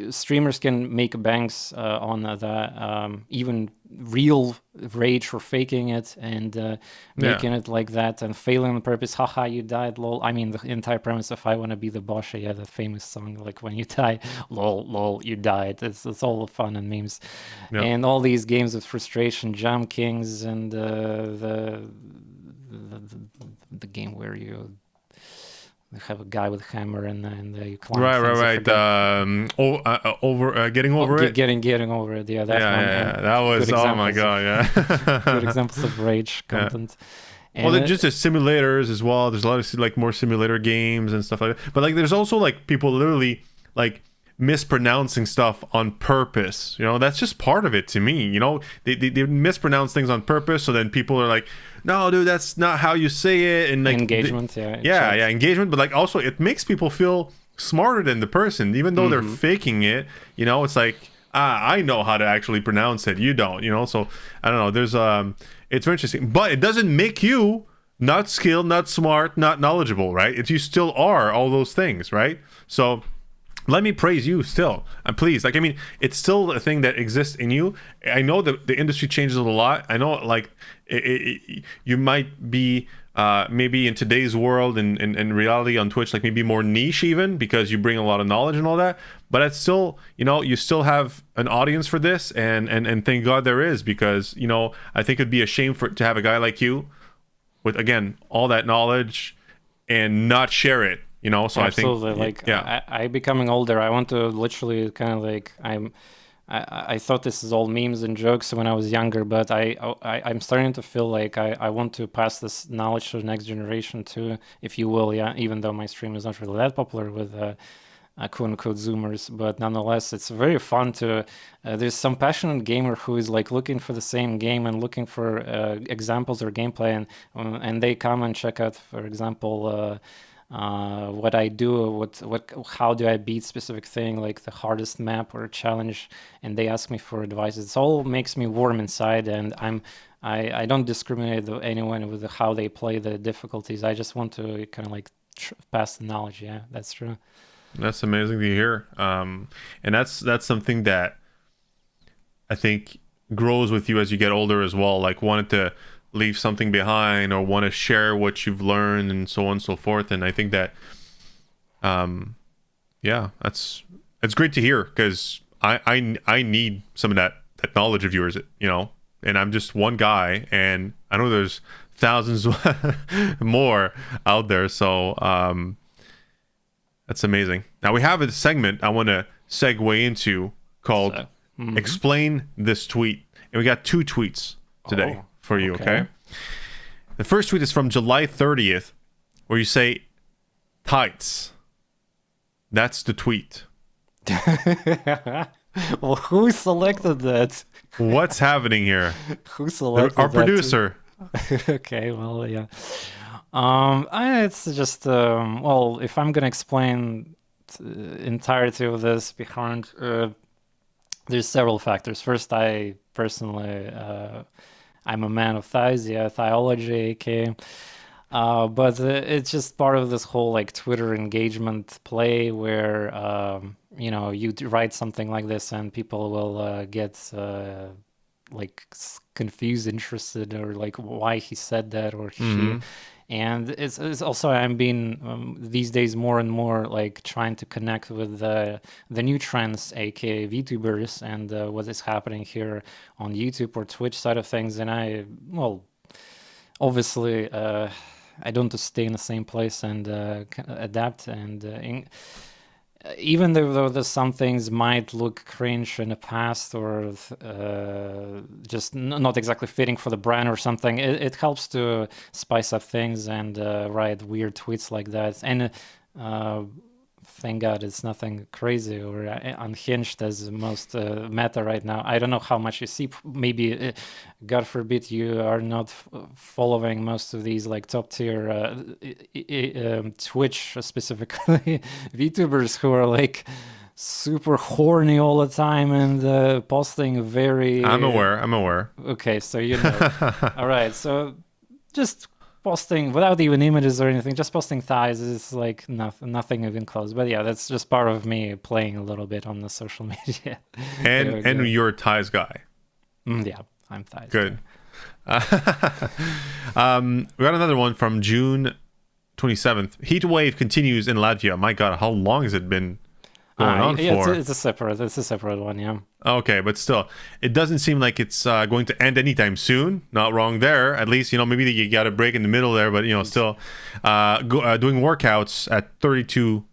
Streamers can make banks on that, even real rage for faking it and making it like that and failing on purpose. Haha, you died, lol. I mean, the entire premise of I Wanna Be the Boss, yeah, that famous song, like when you die, lol, you died. It's all fun and memes. And all these games of frustration, Jump Kings, and the game where you have a guy with a hammer and you climb.
Right. Getting over it.
Getting over it. Yeah,
that was. Oh my god, yeah.
Good examples of rage content.
Well, just as simulators as well. There's a lot of like more simulator games and stuff like that. But like, there's also like people literally like mispronouncing stuff on purpose. You know, that's just part of it to me. You know, they mispronounce things on purpose, so then people are like, no, dude, that's not how you say it. And like
engagement,
engagement. But like also, it makes people feel smarter than the person, even though they're faking it. You know, it's like, I know how to actually pronounce it. You don't. You know, so I don't know. There's it's very interesting, but it doesn't make you not skilled, not smart, not knowledgeable, right? You still are all those things, right? So let me praise you still. I'm pleased. Like, I mean, it's still a thing that exists in you. I know that the industry changes a lot. I know, like, you might be maybe in today's world and reality on Twitch, like maybe more niche even because you bring a lot of knowledge and all that. But it's still, you know, you still have an audience for this, and thank God there is, because, you know, I think it'd be a shame to have a guy like you with, again, all that knowledge and not share it. You know, so
absolutely.
I think,
I becoming older, I want to literally kind of like I thought this is all memes and jokes when I was younger, but I'm starting to feel like I want to pass this knowledge to the next generation too, if you will. Yeah, even though my stream is not really that popular with quote unquote Zoomers, but nonetheless, it's very fun to. There's some passionate gamer who is like looking for the same game and looking for examples or gameplay, and they come and check out, for example. What I do, how do I beat specific thing, like the hardest map or challenge, and they ask me for advice. It all makes me warm inside, and I don't discriminate anyone with how they play the difficulties. I just want to kind of like pass the knowledge. Yeah, that's true.
That's amazing to hear, and that's something that I think grows with you as you get older as well. Like wanting to leave something behind or want to share what you've learned and so on and so forth. And I think that it's great to hear, because I need some of that knowledge of yours, you know, and I'm just one guy, and I know there's thousands more out there, so that's amazing. Now we have a segment I want to segue into called Explain This Tweet, and we got 2 tweets today for you, okay? The first tweet is from July 30th, where you say, tights. That's the tweet.
Well, who selected that?
What's happening here?
Who selected
our producer?
Okay, well, yeah. It's just, well, if I'm gonna explain entirety of this behind, there's several factors. First, I personally... I'm a man of thighs, thiology, aka. But it's just part of this whole like Twitter engagement play where, you know, you write something like this and people will get like confused, interested, or like why he said that or she. And it's also, I'm being these days more and more like trying to connect with the new trends, aka VTubers, and what is happening here on YouTube or Twitch side of things. And obviously, I don't just stay in the same place and adapt. And even though some things might look cringe in the past or just not exactly fitting for the brand or something, it helps to spice up things and write weird tweets like that. And thank God it's nothing crazy or unhinged as most meta right now. I don't know how much you see. Maybe, God forbid, you are not following most of these like top tier Twitch specifically VTubers who are like super horny all the time and posting very.
I'm aware.
Okay, so you know. All right, so just posting without even images or anything, just posting thighs is like nothing even close. But yeah, that's just part of me playing a little bit on the social media.
And you're a ties guy.
Yeah, I'm thighs.
Good. We got another one from June 27th. Heat wave continues in Latvia. My God, how long has it been going on for?
It's a separate one. Yeah.
Okay, but still, it doesn't seem like it's going to end anytime soon. Not wrong there. At least, maybe you got a break in the middle there, but, still doing workouts at 32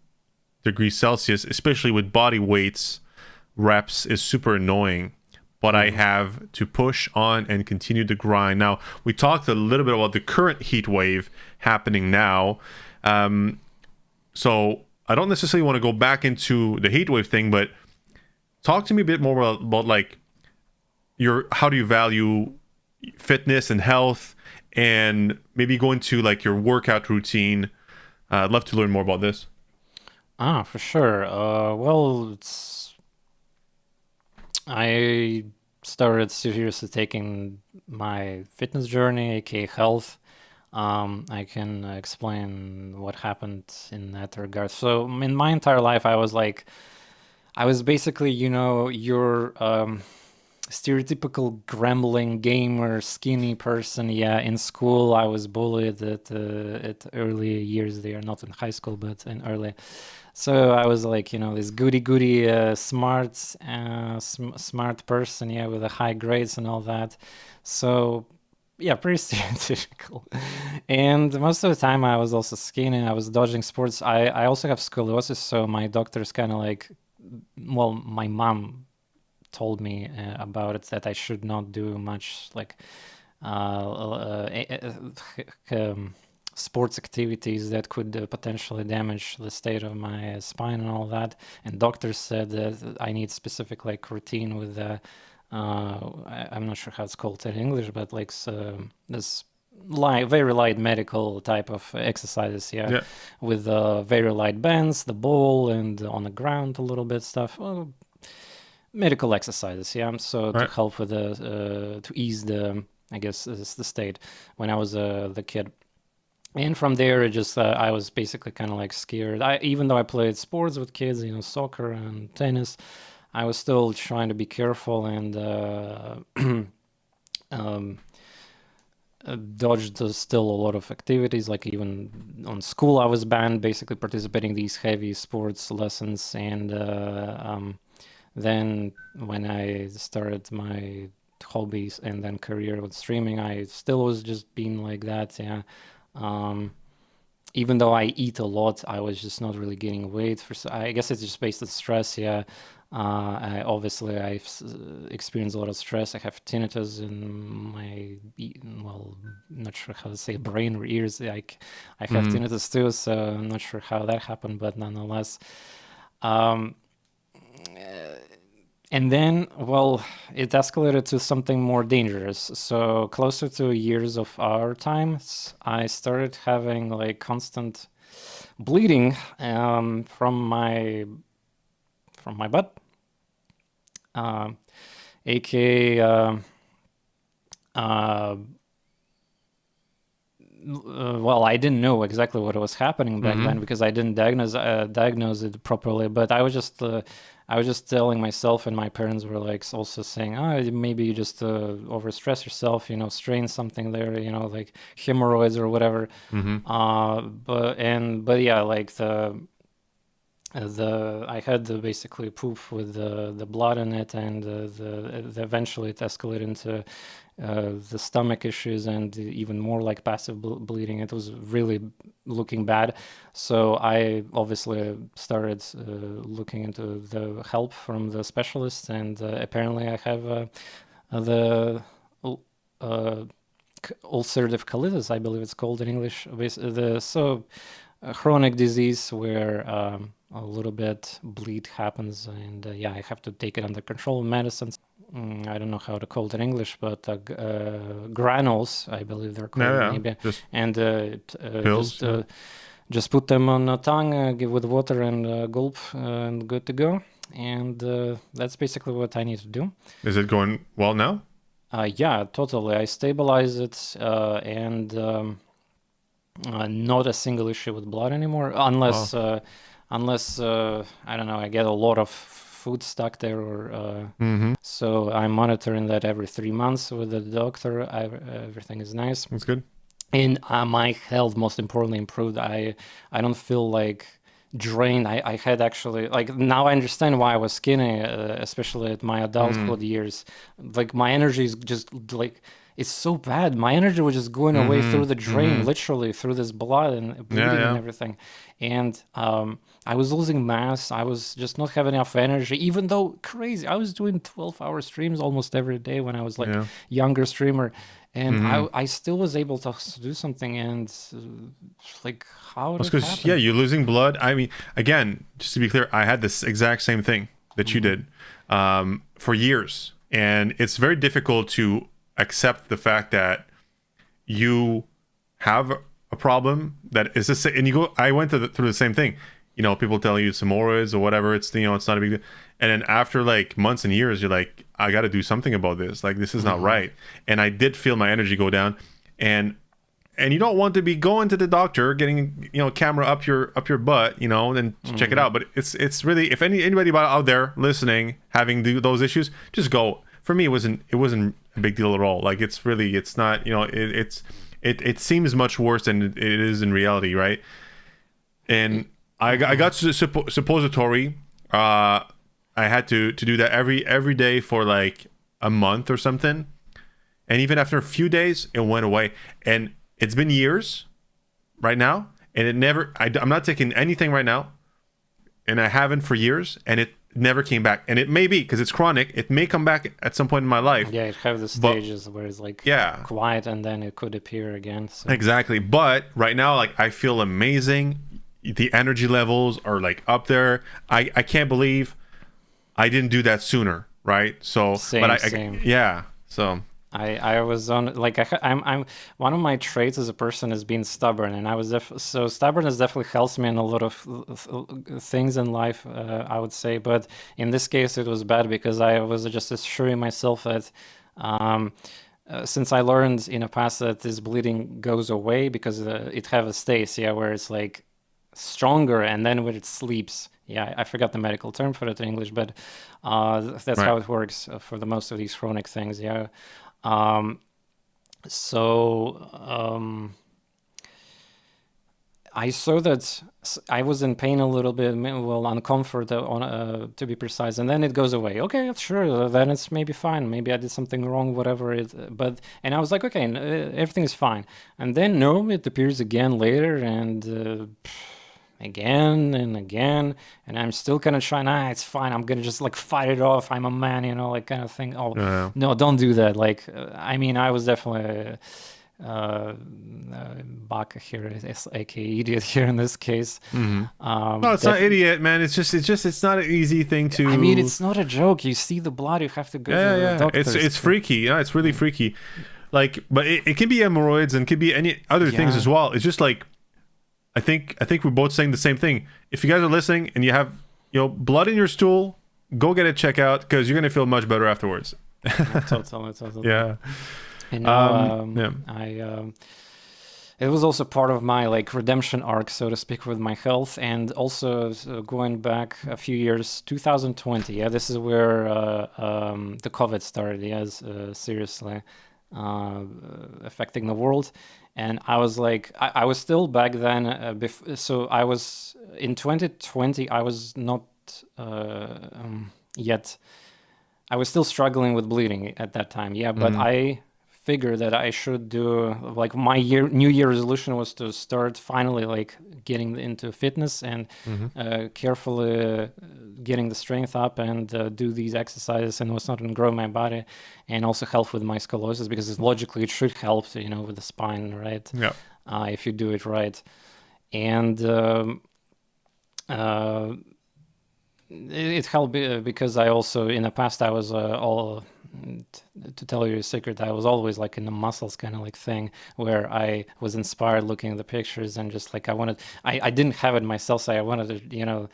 degrees Celsius, especially with body weights, reps is super annoying. But I have to push on and continue to grind. Now, we talked a little bit about the current heat wave happening now. So I don't necessarily want to go back into the heat wave thing, but talk to me a bit more about like how do you value fitness and health, and maybe go into like your workout routine. I'd love to learn more about this.
For sure. Well, I started seriously taking my fitness journey, aka health. I can explain what happened in that regard. So in my entire life, I was basically, your stereotypical grambling gamer, skinny person. Yeah, in school, I was bullied at early years there, not in high school, but in early. So I was like, this goody smart person, yeah, with the high grades and all that. So yeah, pretty stereotypical. And most of the time I was also skinny. I was dodging sports. I also have scoliosis, so my doctor's kind of like, well, my mom told me about it, that I should not do much like sports activities that could potentially damage the state of my spine and all that. And doctors said that I need specific like routine with I'm not sure how it's called in English, but like this very light medical type of exercises, yeah. With very light bands, the ball, and on the ground a little bit stuff. Well, medical exercises, yeah. So to help with to ease the, I guess, the state when I was the kid. And from there, it just I was basically kind of like scared. Even though I played sports with kids, soccer and tennis, I was still trying to be careful and dodged still a lot of activities. Like even on school, I was banned basically participating in these heavy sports lessons. And then when I started my hobbies and then career with streaming, I still was just being like that, yeah. Even though I eat a lot, I was just not really gaining weight. I guess it's just based on stress, yeah. I've experienced a lot of stress. I have tinnitus in my, well, not sure how to say brain or ears. I have tinnitus too, so I'm not sure how that happened, but nonetheless. And then, well, it escalated to something more dangerous. So closer to years of our times, I started having like constant bleeding from my butt, aka well, I didn't know exactly what was happening back then because I didn't diagnose it properly. But I was just telling myself, and my parents were like also saying, "Oh, maybe you just overstress yourself, strain something there, like hemorrhoids or whatever." But yeah, like I had basically proof with the blood in it, and eventually it escalated into the stomach issues and even more like passive bleeding. It was really looking bad. So I obviously started looking into the help from the specialists, and apparently I have the ulcerative colitis, I believe it's called in English. Chronic disease where a little bit bleed happens, and yeah, I have to take it under control. Medicines, I don't know how to call it in English, but granules, I believe they're called,
Yeah,
maybe,
just
and
pills.
just put them on a tongue, give with water and gulp, and good to go. And that's basically what I need to do.
Is it going well now?
Yeah, totally. I stabilize it, and not a single issue with blood anymore, unless
Wow.
unless I don't know, I get a lot of food stuck there, or
Mm-hmm.
so I'm monitoring that every 3 months with the doctor. Everything is nice.
That's good.
And my health, most importantly, improved. I don't feel like drained. I had actually, like, now I understand why I was skinny, especially at my adulthood years. Like, my energy is just like, it's so bad. My energy was just going away through the drain, literally through this blood and bleeding and everything. And I was losing mass. I was just not having enough energy, even though crazy. I was doing 12-hour streams almost every day when I was like younger streamer. And I still was able to do something, and like, how did
That's
it
because,
happen?
yeah, you're losing blood. I mean, again, just to be clear, I had this exact same thing that you did for years. And it's very difficult to accept the fact that you have a problem that is the same. And you go, I went through the same thing. You know, people tell you it's hemorrhoids or whatever. It's, you know, it's not a big deal. And then after like months and years, you're like, I got to do something about this. Like, this is not right. And I did feel my energy go down. And you don't want to be going to the doctor, getting, you know, camera up your butt, you know, and then check it out. But it's really, if anybody out there listening having those issues, just go. For me, it wasn't a big deal at all. Like, it's not, you know, it seems much worse than it is in reality, right? And I got suppository. I had to do that every day for like a month or something. And even after a few days, it went away. And it's been years right now, and it never, I'm not taking anything right now, and I haven't for years, and it never came back. And it may be, because it's chronic, it may come back at some point in my life.
Yeah, it have the stages where it's like quiet, and then it could appear again. So.
Exactly. But right now, like, I feel amazing. The energy levels are like up there. I can't believe I didn't do that sooner, right? So,
Same.
Yeah. So
I was on, like, I'm one of my traits as a person is being stubborn, and I was so stubbornness definitely helps me in a lot of things in life, I would say. But in this case, it was bad because I was just assuring myself that since I learned in the past that this bleeding goes away because it have a stage, where it's like stronger, and then when it sleeps. Yeah, I forgot the medical term for it in English, but that's how it works for the most of these chronic things. Yeah. I saw that I was in pain a little bit, well, uncomfort to be precise, and then it goes away. Okay, sure, then it's maybe fine. Maybe I did something wrong, whatever it. And I was like, okay, everything is fine. And then no, it appears again later, and again and again, and I'm still kind of trying. It's fine. I'm gonna just like fight it off. I'm a man, you know, like kind of thing. Oh no, don't do that. Like, I mean, I was definitely Baka here, aka idiot here in this case.
no, it's not idiot, man. It's not an easy thing to.
I mean, it's not a joke. You see the blood, you have to go to the doctor.
It's freaky. Yeah, it's really freaky. Like, but it can be hemorrhoids and could be any other things as well. It's just like. I think we're both saying the same thing. If you guys are listening and you have, you know, blood in your stool, go get it checked out because you're gonna feel much better afterwards.
Totally.
Yeah.
And now, it was also part of my like redemption arc, so to speak, with my health, and also going back a few years, 2020. Yeah, this is where the COVID started. Yes, seriously. Affecting the world. And I was like, I was still back then, so I was, in 2020, I was not yet, I was still struggling with bleeding at that time, but I figured that I should do, like, my New Year resolution was to start finally, like, getting into fitness and carefully getting the strength up and do these exercises, and was not going to grow my body, and also help with my scoliosis, because logically it should help, you know, with the spine, right?
Yeah.
If you do it right. And uh, it helped because I also in the past I was to tell you a secret, I was always like in the muscles kind of like thing where I was inspired looking at the pictures and just like I didn't have it myself, so I wanted to,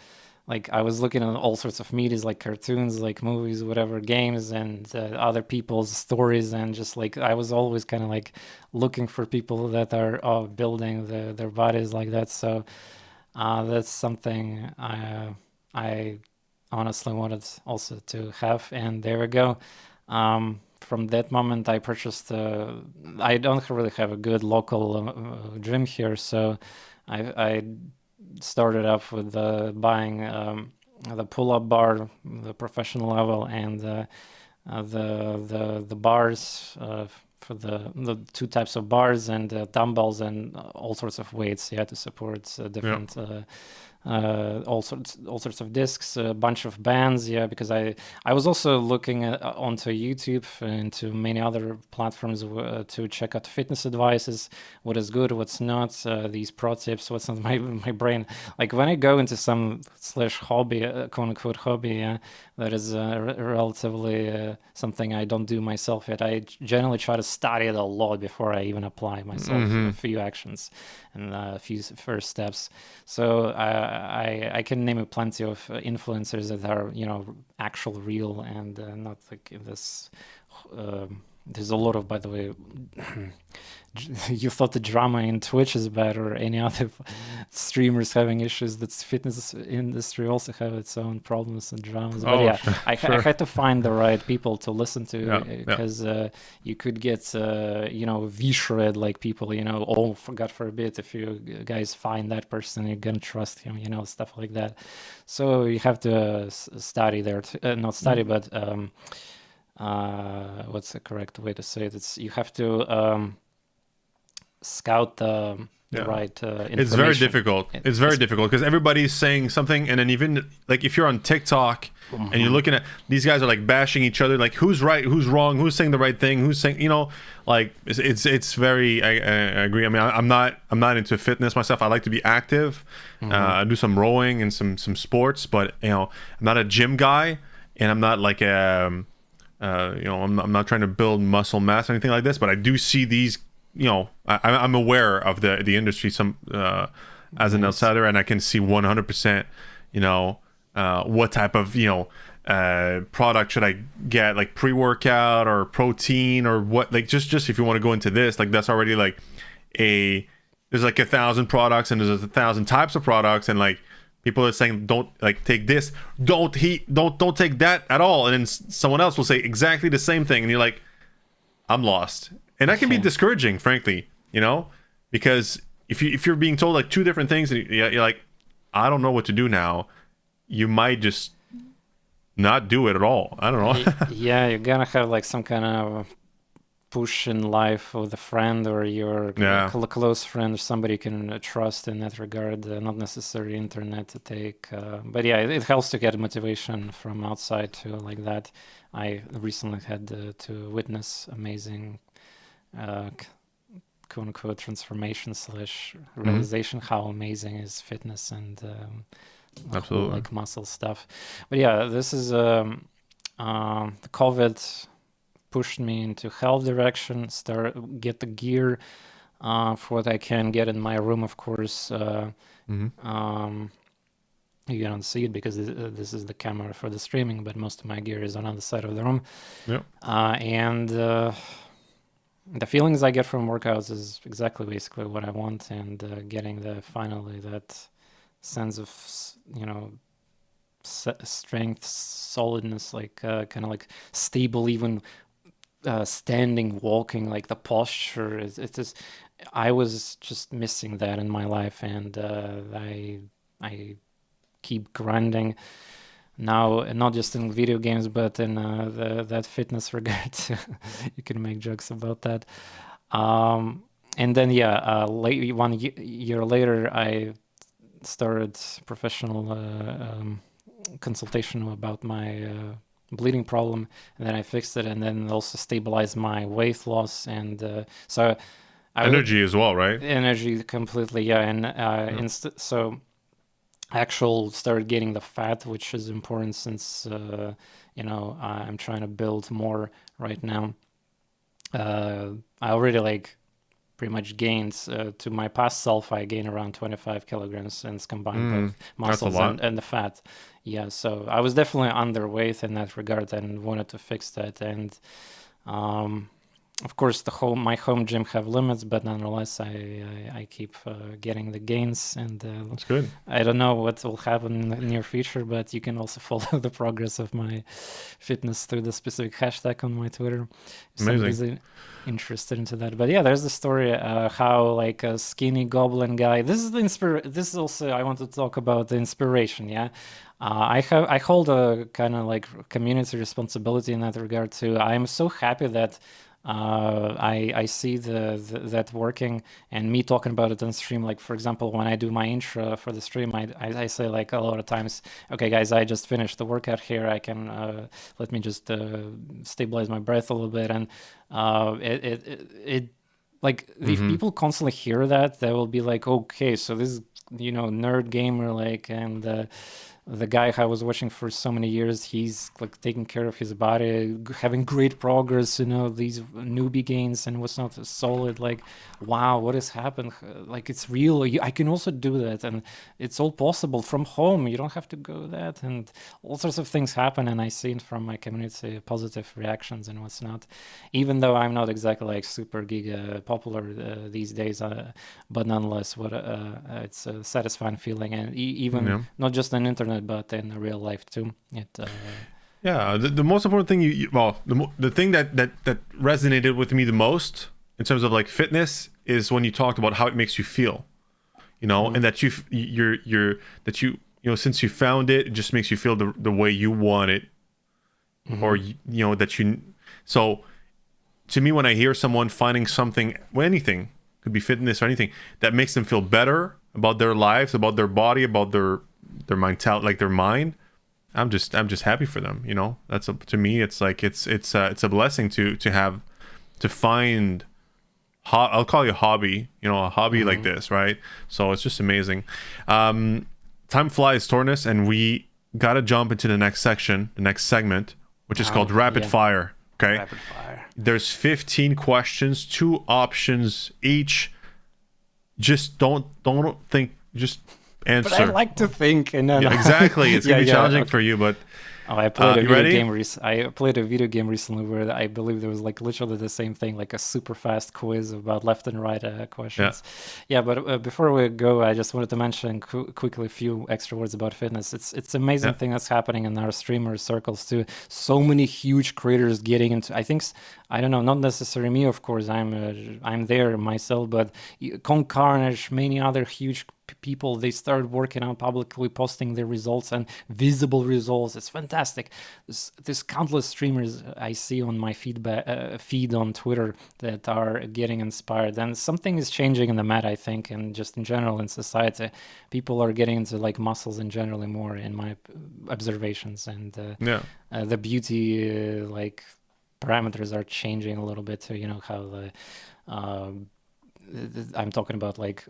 like I was looking at all sorts of medias like cartoons, like movies, whatever, games, and other people's stories, and just like I was always kind of like looking for people that are building their bodies like that. So that's something I honestly wanted also to have, and there we go. From that moment, I purchased. I don't really have a good local gym here, so I started off with buying the pull-up bar, the professional level, and the bars for the two types of bars and dumbbells and all sorts of weights, yeah, to support different. All sorts of discs, a bunch of bands, yeah, because I was also looking onto YouTube and to many other platforms to check out fitness advices, what is good, what's not, these pro tips, what's not. My brain, like when I go into some slash hobby, quote unquote hobby, that is relatively something I don't do myself yet. I generally try to study it a lot before I even apply myself a few actions and a few first steps. So I can name plenty of influencers that are actual real and not like this. There's a lot of, by the way, you thought the drama in Twitch is bad or any other streamers having issues. That fitness industry also have its own problems and dramas. But yeah, I had to find the right people to listen to because you could get V-shred like people. Oh, God forbid if you guys find that person, you're gonna trust him. Stuff like that. So you have to study there, not study, but what's the correct way to say it? It's you have to scout the right information.
It's very difficult. It's very difficult because everybody's saying something, and then even like if you're on TikTok and you're looking at these guys are like bashing each other, like who's right, who's wrong, who's saying the right thing, who's saying like it's very. I agree. I mean, I'm not into fitness myself. I like to be active. I do some rowing and some sports, but I'm not a gym guy, and I'm not like I'm not trying to build muscle mass or anything like this, but I do see these. I'm aware of the industry as an outsider, and I can see 100%. What type of product should I get, like pre-workout or protein or what? Like just if you want to go into this, like that's already like there's like 1,000 products and there's 1,000 types of products, and like people are saying don't like take this, don't take that at all, and then someone else will say exactly the same thing, and you're like, I'm lost. And that can be discouraging, frankly, because if you're being told like two different things and you're like, I don't know what to do now, you might just not do it at all. I don't know.
Yeah, you're gonna have like some kind of push in life with a friend or your close friend or somebody you can trust in that regard, not necessarily internet to take. But yeah, it helps to get motivation from outside too, like that. I recently had to witness amazing quote unquote transformation / realization how amazing is fitness and
absolutely
like muscle stuff. But yeah, this is the COVID pushed me into health direction, get the gear for what I can get in my room, of course. You don't see it because this is the camera for the streaming, but most of my gear is on the other side of the room. And the feelings I get from workouts is exactly basically what I want, and getting finally that sense of strength, solidness, like kind of like stable, even standing, walking, like the posture it's just, I was just missing that in my life, and I keep grinding now, not just in video games, but in that fitness regard. You can make jokes about that. And then, late 1 year later, I started professional consultation about my bleeding problem, and then I fixed it, and then also stabilized my weight loss, and so energy
as well, right?
Energy completely, yeah. And so actual started getting the fat, which is important since I'm trying to build more right now. I already like pretty much gained to my past self. I gained around 25 kilograms since combined both muscles and the fat. Yeah, so I was definitely underweight in that regard and wanted to fix that. And of course, my home gym have limits, but nonetheless, I keep getting the gains, and
that's good.
I don't know what will happen in the near future, but you can also follow the progress of my fitness through the specific hashtag on my Twitter. If somebody's interested into that. But yeah, there's the story how like a skinny goblin guy. This is also I want to talk about the inspiration. Yeah. I hold a kind of like community responsibility in that regard too. I'm so happy that I see that working, and me talking about it on stream. Like for example, when I do my intro for the stream, I say like a lot of times, okay guys, I just finished the workout here. I can let me just stabilize my breath a little bit, and it like if people constantly hear that, they will be like, okay, so this nerd gamer like and. The guy I was watching for so many years, he's like taking care of his body, having great progress, these newbie gains and what's not solid. Like, wow, what has happened? Like, it's real. I can also do that. And it's all possible from home. You don't have to go that. And all sorts of things happen. And I see it from my community, positive reactions and what's not. Even though I'm not exactly like super giga popular these days, but nonetheless, it's a satisfying feeling. And even not just on internet, but in real life too.
The most important thing the thing that resonated with me the most in terms of like fitness is when you talked about how it makes you feel, and that since you found it, it just makes you feel the way you want it, or so to me, when I hear someone finding something, anything, could be fitness or anything, that makes them feel better about their lives, about their body, about their mentality, like their mind, I'm just happy for them. That's to me, it's like it's a blessing to find I'll call it a hobby, a hobby like this, right? So it's just amazing. Time flies, TorNis, and we gotta jump into the next segment, which is called Rapid Fire. Okay.
Rapid Fire.
There's 15 questions, 2 options each. Just don't think. Just answer.
But I like to think, and then
exactly. It's gonna be challenging for you, but
I played a video game. I played a video game recently where I believe there was like literally the same thing, like a super fast quiz about left and right questions. But before we go, I just wanted to mention quickly a few extra words about fitness. It's amazing thing that's happening in our streamer circles too. So many huge creators getting into. I don't know, not necessarily me, of course. I'm there myself, but Con Carnage, many other huge people, they started working out publicly, posting their results and visible results. It's fantastic. There's countless streamers I see on my feed on Twitter that are getting inspired, and something is changing in the mat, I think, and just in general in society. People are getting into like muscles in general more, in my observations, and the beauty like parameters are changing a little bit to how the I'm talking about like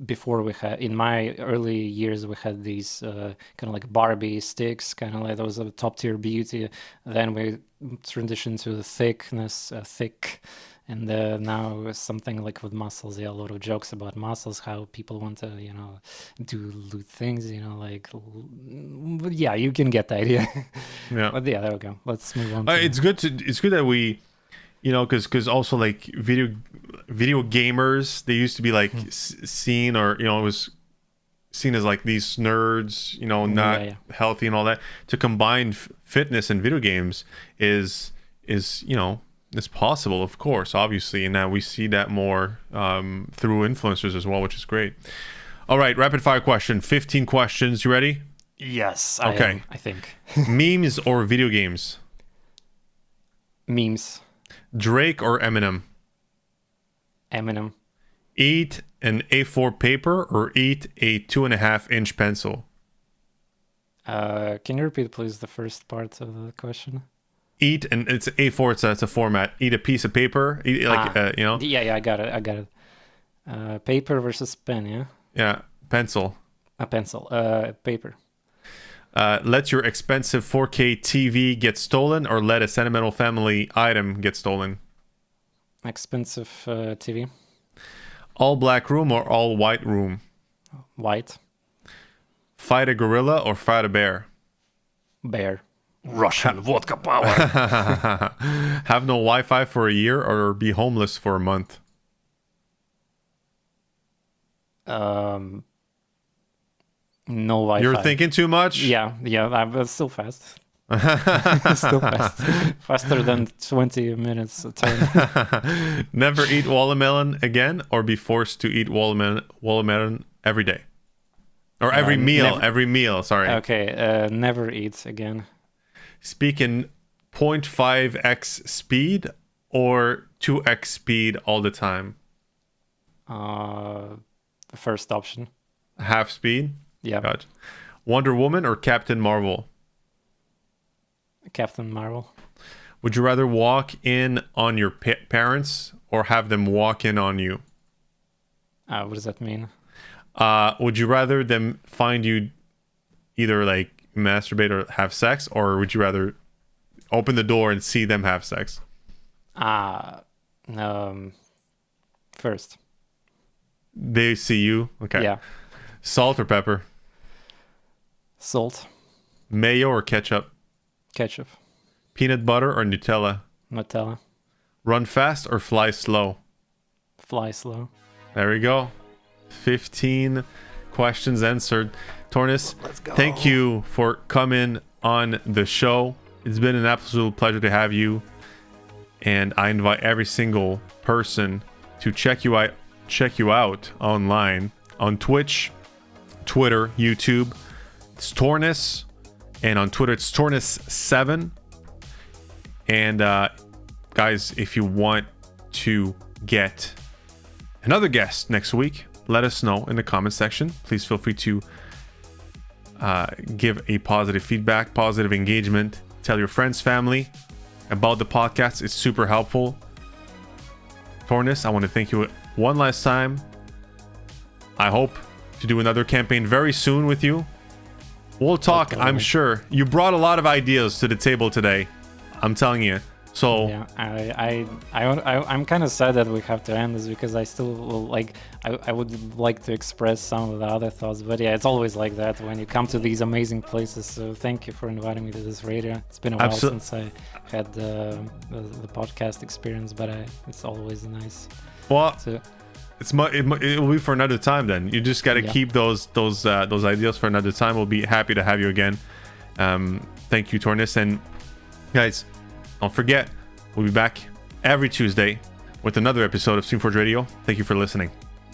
before we had, in my early years, we had these kind of like Barbie sticks, kind of like that was a top tier beauty. Then we transitioned to the thick, and now something like with muscles. A lot of jokes about muscles, how people want to, do lewd things, but you can get the idea. But there we go. Let's move on.
It's good that we, because also like video gamers, they used to be like seen, or it was seen as like these nerds, not healthy and all that. To combine fitness and video games is it's possible, of course, obviously, and now we see that more through influencers as well, which is great. All right, rapid fire question, 15 questions. You ready?
Yes.
Okay.
I think.
Memes or video games?
Memes.
Drake or Eminem?
Eminem.
Eat an A4 paper or eat a 2.5-inch pencil?
Can you repeat, please, the first part of the question?
Eat, and it's A4. It's a format. Eat a piece of paper. Eat, like
Yeah, I got it. Paper versus pen. Yeah.
Yeah, pencil.
A pencil. Paper.
Let your expensive 4K TV get stolen, or let a sentimental family item get stolen.
Expensive TV.
All black room or all white room?
White.
Fight a gorilla or fight a bear?
Bear. Russian vodka power.
Have no Wi-Fi for a year or be homeless for a month?
No Wi-Fi.
You're thinking too much?
Yeah, I'm still fast. Still fast. Faster than 20 minutes a turn.
Never eat watermelon again, or be forced to eat watermelon every day? Or every meal, sorry.
Okay, never eat again.
Speak in 0.5x speed or 2x speed all the time?
The first option.
Half speed?
Yeah.
Gotcha. Wonder Woman or Captain Marvel?
Captain Marvel.
Would you rather walk in on your parents or have them walk in on you?
What does that mean?
Would you rather them find you either like masturbate or have sex, or would you rather open the door and see them have sex?
First.
They see you? Okay.
Yeah.
Salt or pepper?
Salt.
Mayo or ketchup?
Ketchup.
Peanut butter or Nutella?
Nutella.
Run fast or fly slow?
Fly slow.
There we go. 15 questions answered. TorNis, thank you for coming on the show. It's been an absolute pleasure to have you. And I invite every single person to check you out online on Twitch, Twitter, YouTube. It's TorNis. And on Twitter, it's TorNis7. And guys, if you want to get another guest next week, let us know in the comment section. Please feel free to give a positive feedback, positive engagement. Tell your friends, family about the podcast. It's super helpful. TorNis, I want to thank you one last time. I hope to do another campaign very soon with you. We'll talk, I'm sure. You brought a lot of ideas to the table today. I'm telling you. So
yeah, I'm kind of sad that we have to end this, because I still like I would like to express some of the other thoughts, but yeah, it's always like that when you come to these amazing places. So thank you for inviting me to this radio. It's been a while since I had the podcast experience, but it's always nice.
Well, it will be for another time. Then you just got to keep those ideas for another time. We'll be happy to have you again. Thank you, TorNis, and guys, don't forget, we'll be back every Tuesday with another episode of Streamforge Radio. Thank you for listening.